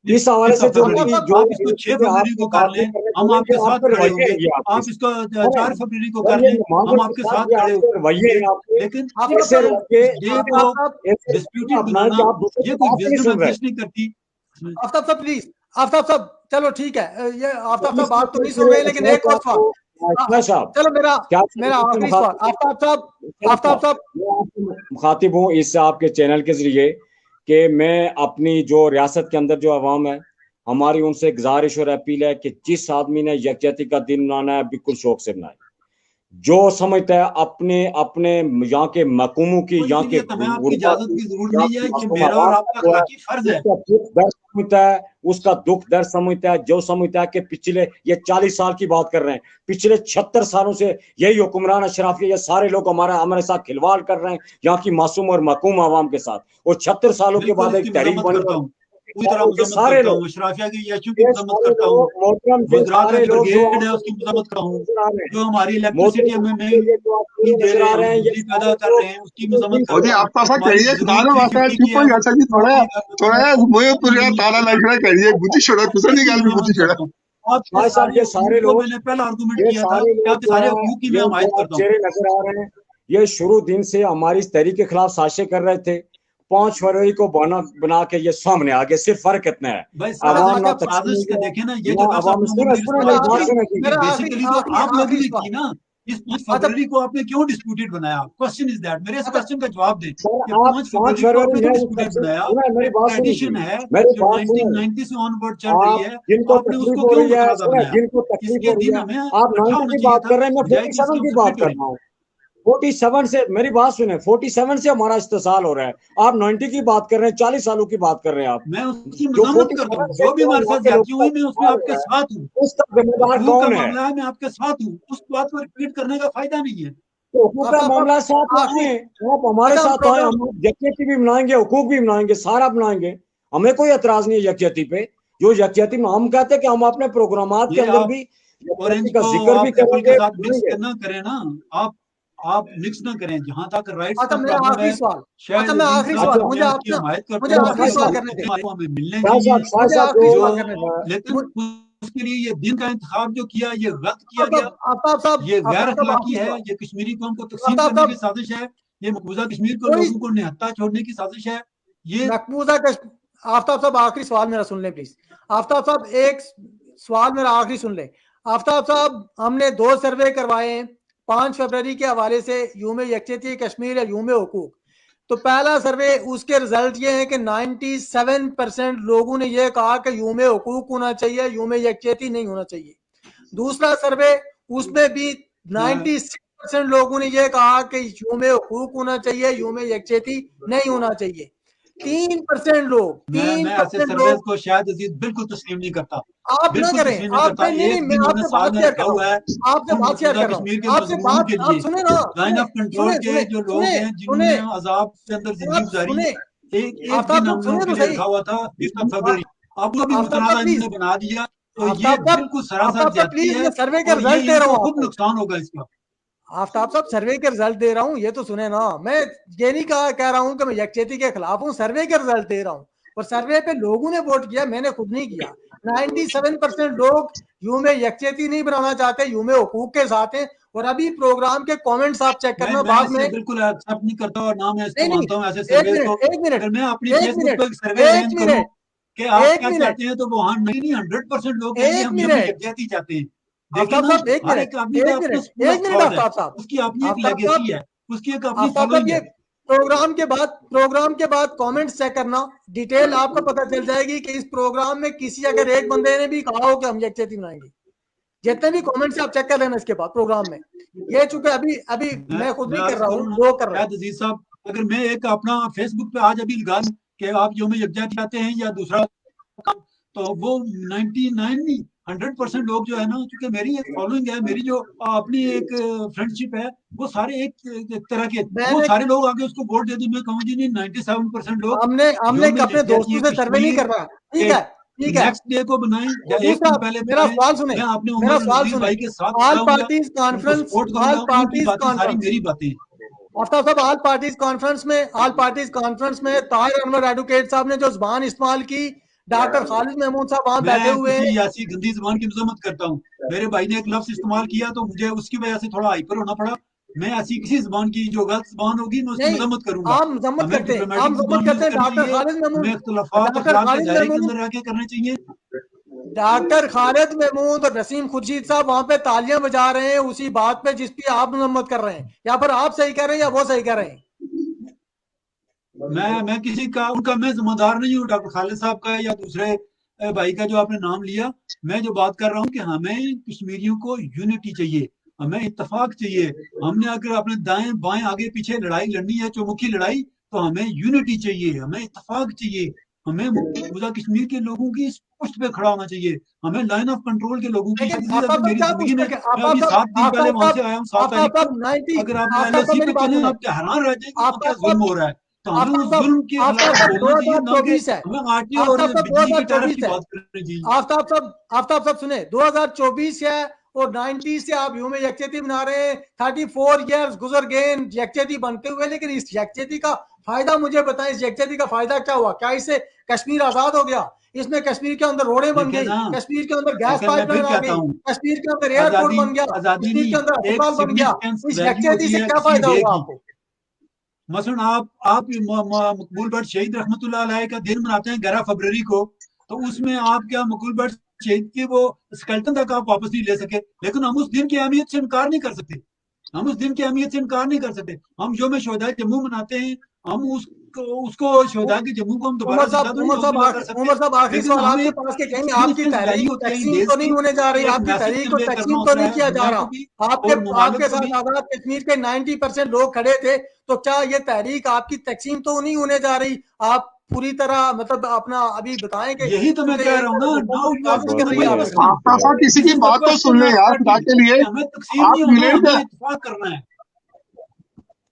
इस हवाले से आप इसको 6 फरवरी को कर लें, हम आपके साथ खड़े होंगे। आप इसको 4 फरवरी को कर लें, हम आपके साथ खड़े होंगे। लेकिन डिस्प्यूटेड बनाना ये कोई विजडम एग्जिस्ट नहीं करती। आफ्ताब साहब प्लीज, आफ्ताब साहब चलो ठीक है, ये आफ्ताब साहब बात तो नहीं सुन रहे, लेकिन एक और सवाल, चलो मेरा आखिरी सवाल। आफ्ताब साहब मुखातिब हूँ इस आपके चैनल के जरिए कि मैं अपनी जो रियासत के अंदर जो अवाम है, हमारी उनसे गुजारिश और अपील है कि जिस आदमी ने यकजहती का दिन मनाना है बिल्कुल शौक से मनाए। जो समझता है अपने अपने यहाँ के महकूमों की, यहाँ के इजाजत की जरूरत नहीं है, ये मेरा और आपका अखलाकी फर्ज है। समझता है उसका दुख दर्द समझता है, जो समझता है कि पिछले ये 40 साल की बात कर रहे हैं, पिछले 76 सालों से यही हुक्मरान अशराफी, ये सारे लोग हमारे साथ खिलवाड़ कर रहे हैं यहाँ की मासूम और महकूम आवाम के साथ। और 76 सालों के बाद एक तहरीक बनी, सारे लोग अशराफिया की यशु की मजम्मत करता हूँ, गुजरात में ब्रिगेड है उसकी मजम्मत करता हूँ, जो हमारी इलेक्ट्रिसिटी हमें दे रहे हैं, बिजली पैदा कर रहे हैं, उसकी मजम्मत करता हूँ। आप ऐसा करिए, थोड़ा मुझे पूरा ताला लग रहा है, करिए बुद्धि छोड़ा, दूसरा नहीं गाल में बुद्धि छोड़ा। सारे लोग मैंने पहला आर्गुमेंट किया था कि आपके सारे हकूक की मैं हिमायत करता हूँ। नजर आ रहे हैं, ये शुरू दिन से हमारी इस तहरीक के खिलाफ साजिशें कर रहे थे। 5 फरवरी को बना के ये सामने आ गए। सिर्फ फर्क कितना है, आवाम ना साजिश के देखे ना, ये जो बेसिकली तो आप लोग ने की ना, इस 5 फरवरी को आपने क्यों डिस्प्यूटेड बनाया? क्वेश्चन इज दैट, मेरे इस क्वेश्चन का जवाब दें। 5 फरवरी को आपने क्यों डिस्प्यूटेड बनाया? ट्रेडिशन है जो 1990 से ऑनवर्ड चल रही है, आपने उसको क्यों मुतनाज़ा बनाया? इसके दिन हमें आप 90 की बात कर रहे हैं, मैं 47 की बात कर रहा हूँ। 47 से मेरी बात सुने, 47 से हमारा इस्तेसाल हो रहा है, आप 90 की बात कर रहे हैं, 40 सालों की बात कर रहे हैं आप। मैं उसकी मजम्मत करता हूं, जो भी हमारे साथ जाती हुई मैं उसमें आपके साथ हूं। उसका जिम्मेदार कौन है? मामला है, मैं आपके साथ हूं, उस बात को रिपीट करने का फायदा नहीं है। तो हुकूक का मामला साथ आए, आप हमारे साथ आए, हम यकजहती भी मनाएंगे, हुकूक भी मनाएंगे, सारा मनाएंगे, हमें कोई एतराज नहीं है यकजहती पे। जो यकजहती में हम कहते हैं कि हम अपने प्रोग्रामात के अंदर भी का जिक्र भी करेंगे ना, करें ना, आप मिक्स ना करें। जहां तक राइट्स का मेरा आखिरी सवाल, मैं आखिरी सवाल, मुझे आखिरी सवाल करने दें, हमें मिलने चाहिए, लेकिन उसके लिए ये दिन का इंतखाब जो किया ये गलत किया गया, ये गैर अखलाकी है, ये कश्मीरी कौम को तकसीम करने की साजिश है, ये मकबूजा कश्मीर को लोगों को निहत्ता छोड़ने की साजिश है। ये मकबूजा आफ्ताब साहब आखिरी सवाल मेरा सुन लें प्लीज। आफ्ताब साहब एक सवाल मेरा आखिरी सुन लें। आफ्ताब साहब, हमने 2 सर्वे करवाए 5 फरवरी के हवाले से, यूम यकजहती कश्मीर या यूम हुकूक। तो पहला सर्वे, उसके रिजल्ट ये है कि 97% लोगों ने यह कहा कि यूम हुकूक होना चाहिए, यूम यकजहती नहीं होना चाहिए। दूसरा सर्वे, उसमें भी 96% लोगों ने यह कहा कि यूम हुकूक होना चाहिए, यूम यकजहती नहीं होना चाहिए। 3% लोग, मैं ऐसे सर्वेस को शायद अजीज बिल्कुल तस्लीम नहीं करता। आप ना करें, आपसे नहीं, मैं आपसे बात शेयर कर रहा हूं, आपसे बात शेयर कर रहा हूं, आपसे बात, आप सुने ना, लाइन ऑफ कंट्रोल के जो लोग हैं जिन्होंने अजाब के अंदर जिंदगी गुजारी, एक दिन हम लोगों के लिए रखा हुआ था 20 फरवरी, आपको भी मुतनाज़ा इन्होंने बना दिया, तो ये बिल्कुल सरासर जाती है। सर्वे का रिजल्ट दे रहा हूं, खूब नुकसान होगा इसका। आफ्ताब साहब सर्वे के रिजल्ट दे रहा हूं, ये तो सुने ना, मैं ये नहीं कह रहा हूं कि मैं यकजहती के खिलाफ हूं, सर्वे के रिजल्ट दे रहा हूं। और सर्वे पे लोगों ने वोट किया, मैंने खुद नहीं किया। 97% लोग यूम यकजहती नहीं बनाना चाहते, यूम हुकूक के साथ हैं। और अभी प्रोग्राम के कमेंट्स आप चेक करना, बाद में बिल्कुल एक्सेप्ट नहीं करता और ना मैं इसको मानता हूं ऐसे सर्वे को। एक मिनट, मैं अपनी फेसबुक पर सर्वे अरेंज करूं कि आप क्या चाहते हैं, तो वहां नहीं 100% लोग हम यकजहती चाहते हैं। देखिए ना, एक मिनट आफ्ताब साहब, उसकी अपनी एक लेगेसी है, उसकी एक अपनी फॉलोइंग है। प्रोग्राम के बाद कमेंट्स चेक करना, डिटेल आपको पता चल जाएगी कि इस प्रोग्राम में किसी अगर एक बंदे ने भी कहा हो कि हम यकजहती बनाएंगे, जितने भी कमेंट्स आप चेक कर लेना इसके बाद प्रोग्राम में। ये चूंकि अभी मैं खुद नहीं कर रहा हूँ, लोग कर रहे हैं। अजीज साहब, अगर मैं एक अपना फेसबुक पे आज अभी लगा कि आप यौम यकजहती चाहते हैं या दूसरा, तो वो 99 नहीं 100% लोग जो है ना, क्योंकि मेरी एक फॉलोइंग है, मेरी जो अपनी एक फ्रेंडशिप है, वो सारे एक तरह के, वो सारे लोग आगे उसको वोट दे दी। मैं कहूँ जी नहीं, 97% लोग हमने अपने दोस्तों से सर्वे नहीं करना। ठीक है, ठीक है, नेक्स्ट डे को बनाएं या एक दिन पहले मेरा सवाल सुने, मैं आपने मेरा उमर सवाल नज़ीर सुने। भाई के साथ all parties conference, all parties सारी मेरी बातें। आफ्ताब साहब, ऑल पार्टीज कॉन्फ्रेंस में ताहिर अनवर एडवोकेट साहब ने जो जुबान इस्तेमाल की, डॉक्टर खालिद महमूद साहब वहां बैठे हुए हैं। मैं ऐसी गंदी जुबान की मजम्मत करता हूँ, मेरे भाई ने एक लफ्ज इस्तेमाल किया तो मुझे उसकी वजह से थोड़ा हाइपर होना पड़ा। मैं ऐसी किसी जुबान की जो गलत जुबान होगी मैं उसकी मजम्मत करूंगा। आप मजम्मत करते हैं, डॉक्टर खालिद महमूद, हमें इख्तिलाफात अखलाक के दायरे के अंदर रह के करने चाहिए। डॉक्टर खालिद महमूद और नसीम खुर्शीद साहब वहां पे तालियां बजा रहे हैं उसी बात पे जिस पे आप मजम्मत कर रहे हैं, या फिर आप सही कह रहे हैं या वो सही कह रहे हैं? मैं किसी का उनका मैं जिम्मेदार नहीं हूँ, डॉक्टर खालिद साहब का या दूसरे भाई का जो आपने नाम लिया। मैं जो बात कर रहा हूँ कि हमें कश्मीरियों को यूनिटी चाहिए, हमें इत्तेफाक चाहिए। हमने अगर अपने दाएं बाएं आगे पीछे लड़ाई लड़नी है, चौमुखी लड़ाई, तो हमें यूनिटी चाहिए, हमें इत्तेफाक चाहिए। हमें मकबूजा कश्मीर के लोगों की पुष्ट पे खड़ा होना चाहिए, हमें लाइन ऑफ कंट्रोल के लोगों की। मेरी जिंदगी में मैं अभी 7 दिन पहले वहां से आया हूँ, 7 तारीख को। अगर आप LSE पे चले आप हैरान रह जाएंगे क्या जुल्म हो रहा है। तो हमें उस जुल्म के खिलाफ बोलना चाहिए, ना कि हमें आरटीओ और बिजली की टैरिफ की बात करनी चाहिए। आफ्ताब साहब सुने, 2024 है और 90 से आप यूं में यकजहती बना रहे हैं। 34 इयर्स गुजर गए यकजहती बनते हुए, लेकिन इस यकजहती का फायदा मुझे बताएं, इस यकजहती का फायदा क्या हुआ? क्या इससे कश्मीर आजाद हो गया? इसमें कश्मीर के अंदर रोडें बन गई, कश्मीर के अंदर गैस पाइपलाइन आ गई, कश्मीर के अंदर एयरपोर्ट बन गया, कश्मीर के अंदर अस्पताल बन गया। इस यकजहती से क्या फायदा हुआ आपको? मसलन आप मकबूल भट्ट शहीद रहमतुल्लाह अलैह का दिन मनाते हैं 11 फरवरी को, तो उसमें आप क्या मकबूल भट्ट शहीद के वो स्केल्टन तक आप वापस नहीं ले सके, लेकिन हम उस दिन की अहमियत से इनकार नहीं कर सकते। हम उस दिन की अहमियत से इनकार नहीं कर सकते। हम यौम शोहदाए जम्मू मनाते हैं, हम उसको शोहदा के जम्मू को हम दोबारा जिंदा तो नहीं कर सकते। उमर साहब, आखिरी सवाल आपके पास के कहीं आपकी तहरीक तकसीम तो नहीं होने जा रही, आपकी तहरीक को तकसीम तो नहीं किया जा रहा। आपके साथ आजाद कश्मीर के 90% लोग खड़े थे, तो क्या ये तहरीक आपकी तकसीम तो नहीं होने जा रही? आप पूरी तरह मतलब अपना अभी बताएं कि यही तो मैं कह रहा हूँ ना। आप किसी की बात तो सुन ले यार, खुदा के लिए। हमें तकसीम नहीं होना, हमें इत्तेफाक करना है।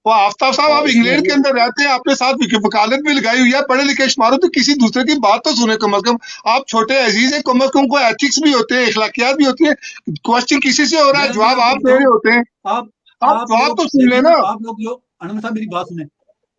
वो आफ्ताब साहब, आप इंग्लैंड के अंदर रहते हैं, अपने साथ वकालत भी लगाई हुई है, पढ़े लिखे शुमार, तो किसी दूसरे की बात तो सुने कम अज कम। आप छोटे अजीज हैं, कम अज कम कोई एथिक्स भी होते हैं, अखलाकियात भी होती है। क्वेश्चन किसी से हो रहा है, जवाब आप दे रहे होते हैं, आप जवाब तो सुन लेना। आप लोग अनंत साहब मेरी बात सुने,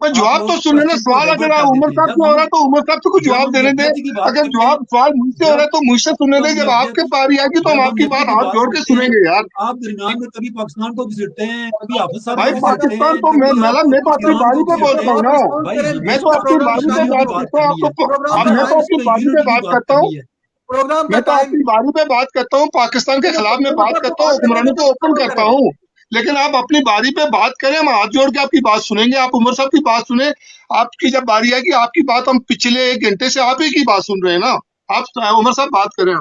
जवाब तो सुन लेना। सवाल अगर उमर साहब से हो रहा है तो उमर साहब से कुछ जवाब देने दे। अगर सवाल मुझसे हो रहा है तो मुझसे सुनने दे। जब आपके पारी आएगी तो हम आपकी बात हाथ जोड़ के सुनेंगे यार। आप दरमियान में कभी पाकिस्तान को घसीटते हैं, कभी हाफिज साहब भाई पाकिस्तान तो मैं तो अपनी बारी पे बोल रहा हूँ ना, मैं तो अपनी बारी पे बात करता हूँ। मैं तो अपनी बारी पे बात करता हूँ, मैं तो अपनी बारी पे बात करता हूँ। पाकिस्तान के खिलाफ मैं बात करता हूँ, हुक्मरानों को ओपन करता हूँ। लेकिन आप अपनी बारी पे बात करें, हम हाथ जोड़ के आपकी बात सुनेंगे। आप उमर साहब की बात सुने, आपकी जब बारी आएगी आपकी बात, हम पिछले 1 घंटे से आप ही की बात सुन रहे हैं ना। आप उमर साहब बात करें।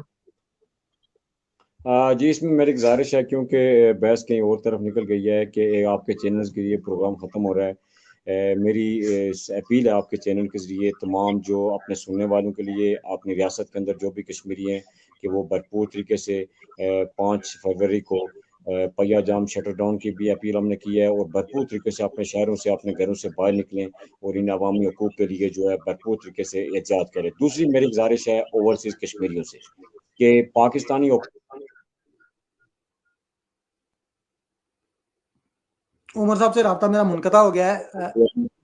जी, इसमें मेरी गुजारिश है, क्योंकि बहस कहीं और तरफ निकल गई है कि आपके चैनल के लिए प्रोग्राम ख़त्म हो रहा है। मेरी अपील है आपके चैनल के ज़रिए तमाम जो अपने सुनने वालों के लिए, अपनी रियासत के अंदर जो भी कश्मीरी हैं, कि वो भरपूर तरीके से 5 फरवरी को पहिया जाम शटर डाउन की भी अपील हमने की है, और भरपूर तरीके से अपने शहरों से, अपने घरों से बाहर निकलें और इन अवामी हकूक़ के लिए जो है भरपूर तरीके से एहतियात करें। दूसरी मेरी गुजारिश है ओवरसीज़ कश्मीरियों से कि पाकिस्तानी उमर साहब से राब्ता मेरा मुनक़ता हो गया है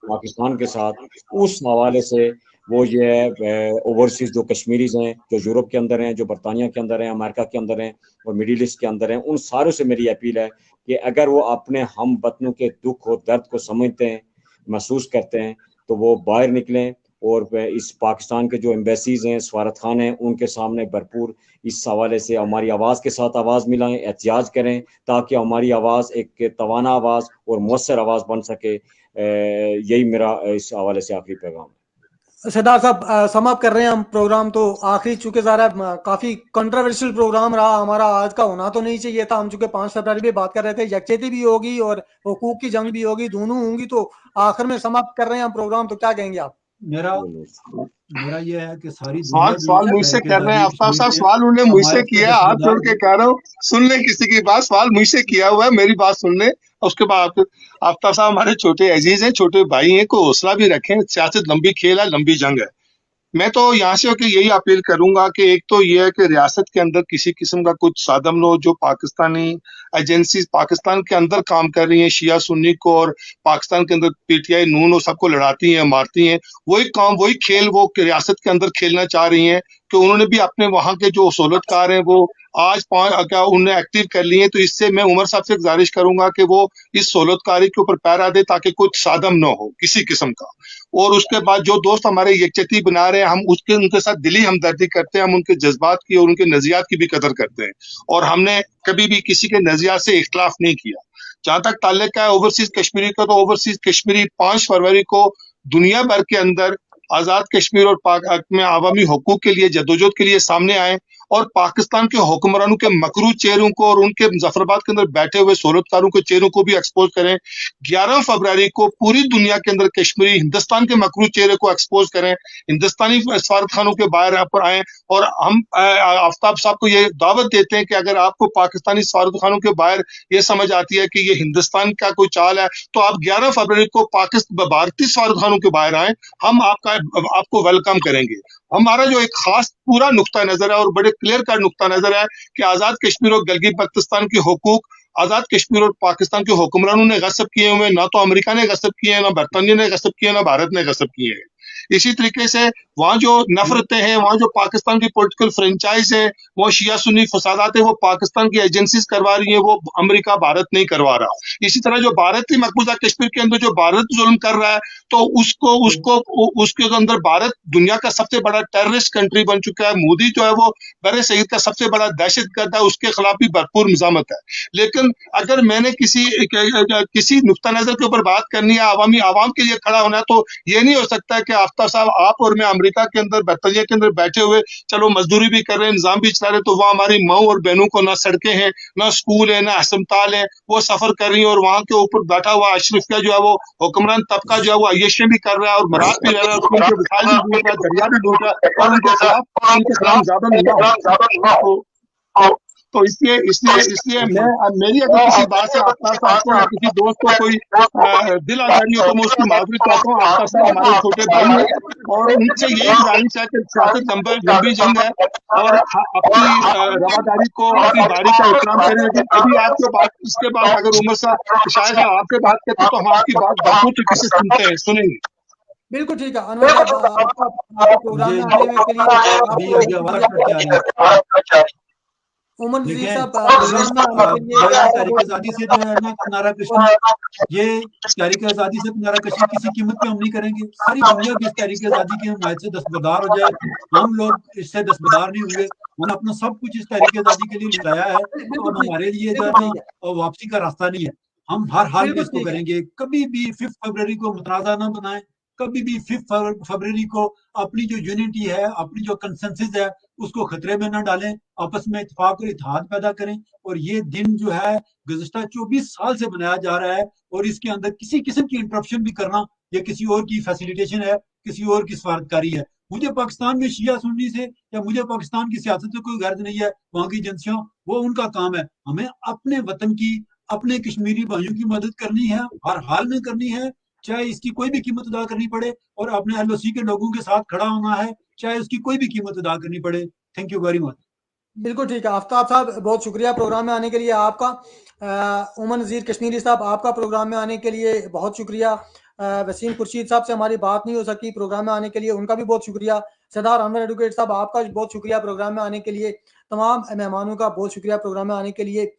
पाकिस्तान के साथ। उस हवाले से वो ये ओवरसीज जो कश्मीरीज हैं, जो यूरोप के अंदर हैं, जो बरतानिया के अंदर हैं, अमेरिका के अंदर हैं और मिडिल ईस्ट के अंदर हैं, उन सारों से मेरी अपील है कि अगर वो अपने हम वतनों के दुख और दर्द को समझते हैं, महसूस करते हैं, तो वो बाहर निकलें और इस पाकिस्तान के जो एम्बेसीज हैं, सफारत खान हैं, उनके सामने भरपूर इस हवाले से हमारी आवाज़ के साथ आवाज़ मिलाएं, एहतियाज करें, ताकि हमारी आवाज़ एक तवाना आवाज़ और मौसर आवाज़ बन सके। यही मेरा इस हवाले से आखिरी पैगाम है। सिद्धार्थ साहब सम अप कर रहे हैं हम प्रोग्राम, तो आखिरी चूंकि ज़रा काफ़ी कंट्रोवर्शियल प्रोग्राम रहा हमारा आज का, होना तो नहीं चाहिए था। हम चूंकि 5 फरवरी पे बात कर रहे थे, यकजहती भी होगी और हुकूक की जंग भी होगी, दोनों होंगी, तो आखिर में सम अप कर रहे हैं हम प्रोग्राम, तो क्या कहेंगे आप? मेरा ये है कि सारी सवाल दुनिया सवाल भी मुझसे कर रहे हैं तहरीक आफ्ताब कश्मीर साहब, के सवाल उन्होंने मुझसे हमायत के किया, हाथ जोड़ दस्तबरदार के हैं। कह रहा हूँ सुन ले किसी की बात, सवाल मुझसे किया हुआ है, मेरी बात सुन ले। उसके बाद आफ्ताब साहब हमारे छोटे अजीज हैं, छोटे भाई हैं, को हौसला भी रखें, सियासत लंबी खेल है, लंबी जंग है। मैं तो यहाँ से होकर यही अपील करूंगा कि एक तो ये है कि रियासत के अंदर किसी किस्म का कुछ साधन हो, जो पाकिस्तानी एजेंसी पाकिस्तान के अंदर काम कर रही हैं शिया सुन्नी को, और पाकिस्तान के अंदर पीटीआई नून और सबको लड़ाती हैं मारती हैं, वही काम वही खेल वो रियासत के अंदर खेलना चाह रही हैं कि उन्होंने भी अपने वहां के जो सहूलतकार हैं वो आज क्या उन्हें एक्टिव कर लिए। तो इससे मैं उमर साहब से गुजारिश करूंगा कि वो इस सहूलतकारी के ऊपर पैरा दे ताकि कुछ सादम न हो किसी किस्म का। और उसके बाद जो दोस्त हमारे यकजहती बना रहे हैं, हम उसके उनके साथ दिली हमदर्दी करते हैं, हम उनके जज्बात की और उनके नजरियात की भी कदर करते हैं, और हमने कभी भी किसी के नजरियात से इख्तलाफ नहीं किया। जहां तक ताल्लुक है ओवरसीज कश्मीरी का, तो ओवरसीज कश्मीरी 5 फरवरी को दुनिया भर के अंदर आजाद कश्मीर और पाक में आवामी हकूक के लिए जदोजहद के लिए सामने आए, और पाकिस्तान के हुक्मरानों के मकरू चेहरों को और उनके जफराबाद के अंदर बैठे हुए सहूलतकारों के चेहरों को भी एक्सपोज करें। 11 फरवरी को पूरी दुनिया के अंदर कश्मीरी हिंदुस्तान के मकरू चेहरे को एक्सपोज करें, हिंदुस्तानी सफारतखानों के बाहर पर आए, और हम आफ्ताब साहब को ये दावत देते हैं कि अगर आपको पाकिस्तानी सफारतखानों के बाहर ये समझ आती है कि ये हिंदुस्तान का कोई चाल है, तो आप 11 फरवरी को पाकिस्तान भारतीय सफारतखानों के बाहर आए, हम आपको वेलकम करेंगे। हमारा जो एक खास पूरा नुक्ता नजर है और बड़े क्लियर कट नुक्ता नजर है कि आजाद कश्मीर और गिलगित बल्तिस्तान के हुकूक आजाद कश्मीर और पाकिस्तान के हुक्मरानों ने गसब किए हुए, ना तो अमेरिका ने गसब किए हैं, ना बरतानिया ने गसब किए, ना भारत ने गसब किए हैं। इसी तरीके से वहां जो नफरतें हैं, वहां जो पाकिस्तान की पॉलिटिकल फ्रेंचाइज है, वो शिया सुन्नी फसादात है, वो पाकिस्तान की एजेंसीज करवा रही है, वो अमेरिका भारत नहीं करवा रहा। इसी तरह जो भारत की मकबूजा कश्मीर के अंदर जो भारत जुल्म कर रहा है, तो उसको उसको उसके अंदर भारत दुनिया का सबसे बड़ा टेररिस्ट कंट्री बन चुका है। मोदी जो है वो बड़े सईद का सबसे बड़ा दहशतगर्द है, उसके खिलाफ भी भरपूर मजामत है। लेकिन अगर मैंने किसी नुक्ता नजर के ऊपर बात करनी है, आवाम के लिए खड़ा होना है, तो ये नहीं हो सकता है कि आफ्ताब साहब आप और मैं अमेरिका के अंदर बर्तानिया के अंदर बैठे हुए चलो मजदूरी भी कर रहे हैं, निजाम भी चला रहे, तो वहां हमारी माओ और बहनों को ना सड़कें हैं, ना स्कूल है, ना अस्पताल है, वो सफर कर रही है, और वहां के ऊपर बैठा हुआ अशरफिया जो है वो हुक्मरान तबका जो है वो अय्यशें भी कर रहा है और मराद भी रह रहा है, उनके विशाल भी लूट रहा है, दरिया भी लूट रहा है, और उनके खिलाफ ज्यादा नहीं हो। तो इसलिए इसलिए इसलिए मेरी अगर किसी बात से आफ्ताब साहब को या किसी दोस्त को कोई दिल आजारी हो तो मैं उसकी माजूरी चाहता हूँ। आफ्ताब साहब हमारे छोटे भाई हैं, और उनसे यही गुजारिश है कि सियासत लंबी जंग है, और अपनी रवादारी को, अपनी बारी का एहतराम करें। लेकिन अभी आपके बात इसके बाद अगर उमर साहब शायद आपसे बात करते तो हम आपकी बात भरपूर तरीके से सुनेंगे। बिल्कुल ठीक है अनवर साहब, आपका प्रोग्राम में आने के लिए उमर जी साहब आज़ादी से जो है ना किनारा कशी, ये तहरीक आज़ादी से किनारा कशी किसी कीमत पे हम नहीं करेंगे। सारी दुनिया की इस तहरीक आज़ादी की हमायत से दस्तबरदार हो जाए, हम लोग इससे दस्तबरदार नहीं हुए, हमने अपना सब कुछ इस तहरीक आज़ादी के लिए लगाया है, तो अब हमारे लिए जो है ना वापसी का रास्ता नहीं है। हम हर हाल में इसको करेंगे। कभी भी 5 फरवरी को मुतनाज़ा ना बनाएं, कभी भी 5 फरवरी को अपनी जो यूनिटी है, अपनी जो कंसेंसस है, उसको खतरे में ना डालें, आपस में इत्तेफाक और इत्तेहाद पैदा करें। और ये दिन जो है गुज़िश्ता 24 साल से मनाया जा रहा है, और इसके अंदर किसी किस्म की इंटरप्शन भी करना ये किसी और की फैसिलिटेशन है, किसी और की सफारतकारी है। मुझे पाकिस्तान में शिया सुन्नी से या मुझे पाकिस्तान की सियासत से कोई गर्ज नहीं है, वहां की एजेंसियां वो उनका काम है। हमें अपने वतन की, अपने कश्मीरी भाइयों की मदद करनी है, हर हाल में करनी है, चाहे इसकी कोई भी कीमत अदा करनी पड़े, और अपने एलओसी के लोगों के साथ खड़ा होना है, चाहे उसकी कोई भी कीमत अदा करनी पड़े। Thank you very much. बिल्कुल ठीक है आफ्ताब साहब, बहुत शुक्रिया प्रोग्राम में आने के लिए आपका। उमर नज़ीर कश्मीरी साहब, आपका प्रोग्राम में आने के लिए बहुत शुक्रिया। वसीम खुर्शीद साहब से हमारी बात नहीं हो सकी प्रोग्राम में आने के लिए, उनका भी बहुत शुक्रिया। सरदार अनवर एडवोकेट साहब, आपका बहुत शुक्रिया प्रोग्राम में आने के लिए। तमाम मेहमानों का बहुत शुक्रिया प्रोग्राम में आने के लिए।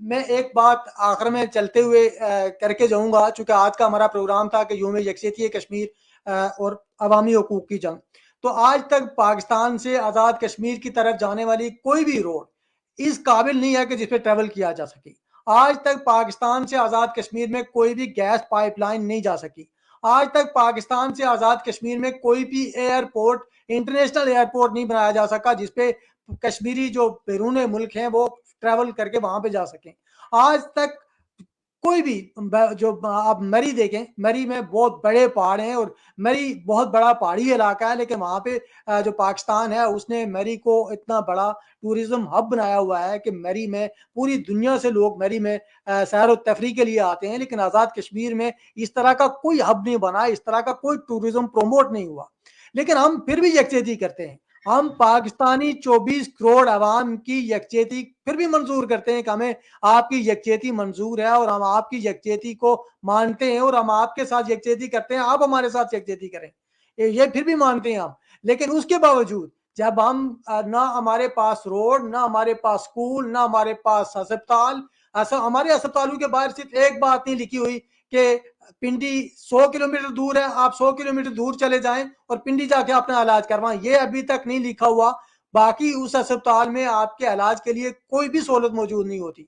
मैं एक बात आखिर में चलते हुए करके जाऊँगा, चूँकि आज का हमारा प्रोग्राम था कि यूम यकजहती कश्मीर और अवामी हकूक़ की जंग। तो आज तक पाकिस्तान से आज़ाद कश्मीर की तरफ जाने वाली कोई भी रोड इस काबिल नहीं है कि जिस पे ट्रेवल किया जा सके। आज तक पाकिस्तान से आज़ाद कश्मीर में कोई भी गैस पाइपलाइन नहीं जा सकी। आज तक पाकिस्तान से आज़ाद कश्मीर में कोई भी एयरपोर्ट, इंटरनेशनल एयरपोर्ट नहीं बनाया जा सका जिसपे कश्मीरी जो बैरून मुल्क हैं वो ट्रैवल करके वहां पे जा सकें। आज तक कोई भी जो आप मरी देखें, मरी में बहुत बड़े पहाड़ हैं और मरी बहुत बड़ा पहाड़ी इलाका है, लेकिन वहां पे जो पाकिस्तान है उसने मरी को इतना बड़ा टूरिज्म हब बनाया हुआ है कि मरी में पूरी दुनिया से लोग मरी में सैर और तफरी के लिए आते हैं। लेकिन आज़ाद कश्मीर में इस तरह का कोई हब नहीं बना, इस तरह का कोई टूरिज्म प्रोमोट नहीं हुआ। लेकिन हम फिर भी यकजहती करते हैं। हम पाकिस्तानी 24 करोड़ अवाम की यकजहती फिर भी मंजूर करते हैं कि हमें आपकी यकजहती मंजूर है और हम आपकी यकजहती को मानते हैं और हम आपके साथ यकजहती करते हैं, आप हमारे साथ यकजहती करें, ये फिर भी मानते हैं हम। लेकिन उसके बावजूद जब हम ना हमारे पास रोड, ना हमारे पास स्कूल, ना हमारे पास अस्पताल, ऐसा हमारे अस्पतालों के बाहर सिर्फ एक बात नहीं लिखी हुई कि पिंडी 100 किलोमीटर दूर है, आप 100 किलोमीटर दूर चले जाएं और पिंडी जाके अपना इलाज करवाएं, ये अभी तक नहीं लिखा हुआ। बाकी उस अस्पताल में आपके इलाज के लिए कोई भी सहूलत मौजूद नहीं होती।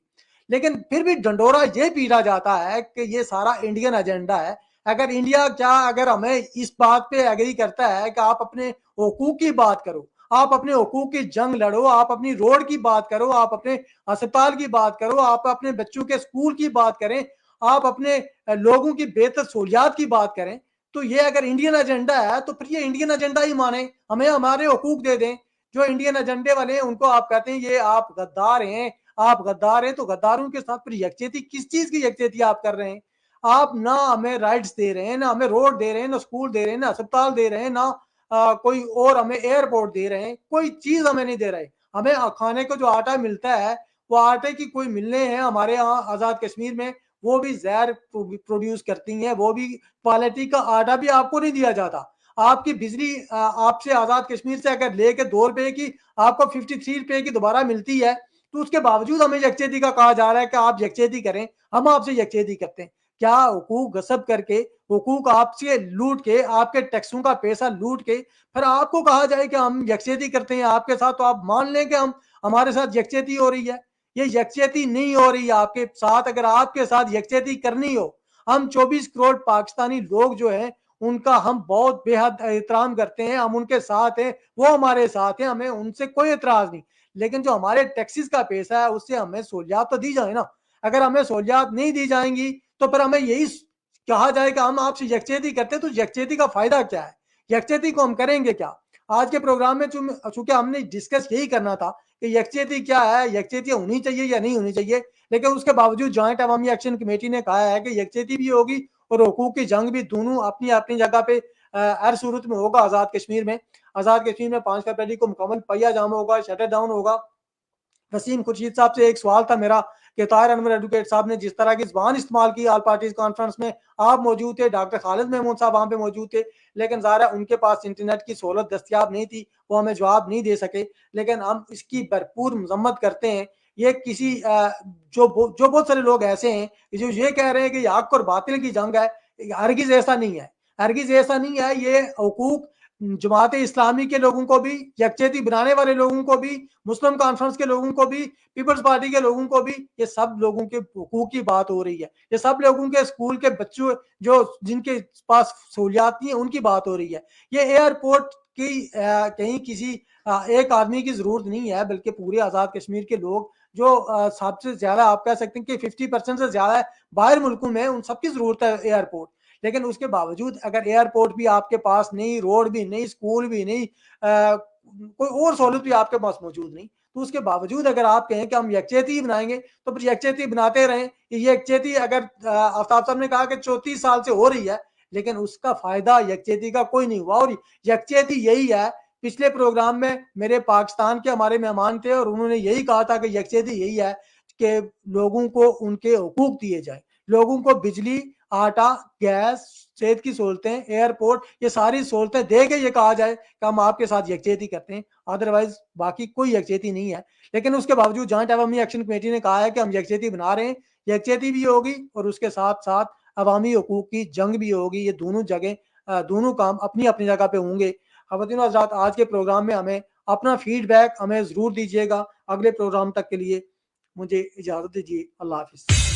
लेकिन फिर भी डंडोरा ये पीटा जाता है कि ये सारा इंडियन एजेंडा है। अगर इंडिया अगर हमें इस बात पे एग्री करता है कि आप अपने हुकूक की बात करो, आप अपने हुकूक की जंग लड़ो, आप अपनी रोड की बात करो, आप अपने अस्पताल की बात करो, आप अपने बच्चों के स्कूल की बात करें, आप अपने लोगों की बेहतर सहूलियात की बात करें, तो ये अगर इंडियन एजेंडा है तो फिर ये इंडियन एजेंडा ही माने, हमें हमारे हुकूक दे दें। जो इंडियन एजेंडे वाले हैं उनको आप कहते हैं ये आप गद्दार हैं, आप गद्दार हैं, तो गद्दारों के साथ फिर यकजहती किस चीज की यकजहती आप कर रहे हैं? आप ना हमें राइट्स दे रहे हैं, ना हमें रोड दे रहे हैं, ना स्कूल दे रहे हैं, ना अस्पताल दे रहे हैं, ना कोई और हमें एयरपोर्ट दे रहे हैं, कोई चीज हमें नहीं दे रहे। हमें खाने को जो आटा मिलता है वो आटे की कोई मिलने हैं हमारे यहाँ आज़ाद कश्मीर में, वो भी जहर प्रोड्यूस करती हैं, वो भी क्वालिटी का आटा भी आपको नहीं दिया जाता। आपकी बिजली आपसे आज़ाद कश्मीर से अगर लेके 2 रुपए की आपको 53 रुपए की दोबारा मिलती है, तो उसके बावजूद हमें यकजहती का कहा जा रहा है कि आप यकजहती करें, हम आपसे यकजहती करते हैं। क्या हुकूक गसब करके, हुकूक आपसे लूट के, आपके टैक्सों का पैसा लूट के फिर आपको कहा जाए कि हम यकजहती करते हैं आपके साथ, तो आप मान लें कि हम हमारे साथ यकजहती हो रही है? ये यकजहती नहीं हो रही है आपके साथ। अगर आपके साथ यकजहती करनी हो, हम 24 करोड़ पाकिस्तानी लोग जो हैं उनका हम बहुत बेहद एहतराम करते हैं, हम उनके साथ हैं, वो हमारे साथ हैं, हमें उनसे कोई एतराज नहीं। लेकिन जो हमारे टैक्सेस का पैसा है उससे हमें सहूलियात तो दी जाए ना। अगर हमें सहूलियात नहीं दी जाएंगी तो फिर हमें यही कहा जाए कि हम आपसे यकजहती करते हैं, तो यकजहती का फायदा क्या है? यकजहती को हम करेंगे क्या? आज के प्रोग्राम में चूंकि हमने डिस्कस यही करना था कि यकजहती क्या है, यकजहती होनी चाहिए या नहीं होनी चाहिए, लेकिन उसके बावजूद जॉइंट अवामी एक्शन कमेटी ने कहा है कि यकजहती भी होगी और हुकूक की जंग भी, दोनों अपनी अपनी जगह पे हर सूरत में होगा। आज़ाद कश्मीर में 5 फरवरी को मुकम्मल पहिया जाम होगा, शटर डाउन होगा। वसीम खुर्शीद साहब से एक सवाल था मेरा कि ताहिर अनवर एडवोकेट साहब ने जिस तरह की ज़बान इस्तेमाल की ऑल पार्टीज कॉन्फ्रेंस में, आप मौजूद थे, डॉक्टर खालिद महमूद साहब वहाँ पे मौजूद थे, लेकिन ज़ाहिर है उनके पास इंटरनेट की सहूलत दस्तियाब नहीं थी, वो हमें जवाब नहीं दे सके। लेकिन हम इसकी भरपूर मजम्मत करते हैं। ये किसी जो बहुत सारे लोग ऐसे हैं जो ये कह रहे हैं कि हक और बातिल की जंग है, हरगिज ऐसा नहीं है, हरगिज ऐसा नहीं है। ये हुकूक जमात इस्लामी के लोगों को भी, यकजहती बनाने वाले लोगों को भी, मुस्लिम कॉन्फ्रेंस के लोगों को भी, पीपल्स पार्टी के लोगों को भी, ये सब लोगों के हुकूक की बात हो रही है। ये सब लोगों के स्कूल के बच्चों जो जिनके पास सहूलियात नहीं है उनकी बात हो रही है। ये एयरपोर्ट की कहीं किसी एक आदमी की जरूरत नहीं है, बल्कि पूरे आज़ाद कश्मीर के लोग जो सबसे ज्यादा आप कह सकते हैं कि 50% से ज्यादा बाहर मुल्कों में, उन सबकी जरूरत है एयरपोर्ट। लेकिन उसके बावजूद अगर एयरपोर्ट भी आपके पास नहीं, रोड भी नहीं, स्कूल भी नहीं, कोई और सहूलत भी आपके पास मौजूद नहीं, तो उसके बावजूद अगर आप कहें कि हम यकजहती बनाएंगे तो फिर यकजहती बनाते रहें। ये यकजहती अगर आफ्ताब साहब ने कहा कि 34 साल से हो रही है, लेकिन उसका फायदा यकजहती का कोई नहीं हुआ। और यकजहती यही है, पिछले प्रोग्राम में मेरे पाकिस्तान के हमारे मेहमान थे और उन्होंने यही कहा था कि यकजहती यही है कि लोगों को उनके हुकूक दिए जाए, लोगों को बिजली, आटा, गैस, सेहत की सहूलतें, एयरपोर्ट, ये सारी सहूलतें दे के ये कहा जाए कि हम आपके साथ यकजहती करते हैं। अदरवाइज बाकी कोई यकजहती नहीं है। लेकिन उसके बावजूद जॉइंट अवामी एक्शन कमेटी ने कहा है कि हम यकजहती बना रहे हैं, यकजहती भी होगी और उसके साथ साथ अवामी हुकूक की जंग भी होगी। ये दोनों जगह दोनों काम अपनी अपनी जगह पे होंगे। ख़वातीन और हज़रात, आज के प्रोग्राम में हमें अपना फीडबैक हमें ज़रूर दीजिएगा। अगले प्रोग्राम तक के लिए मुझे इजाज़त दीजिए। अल्लाह हाफ़िज़।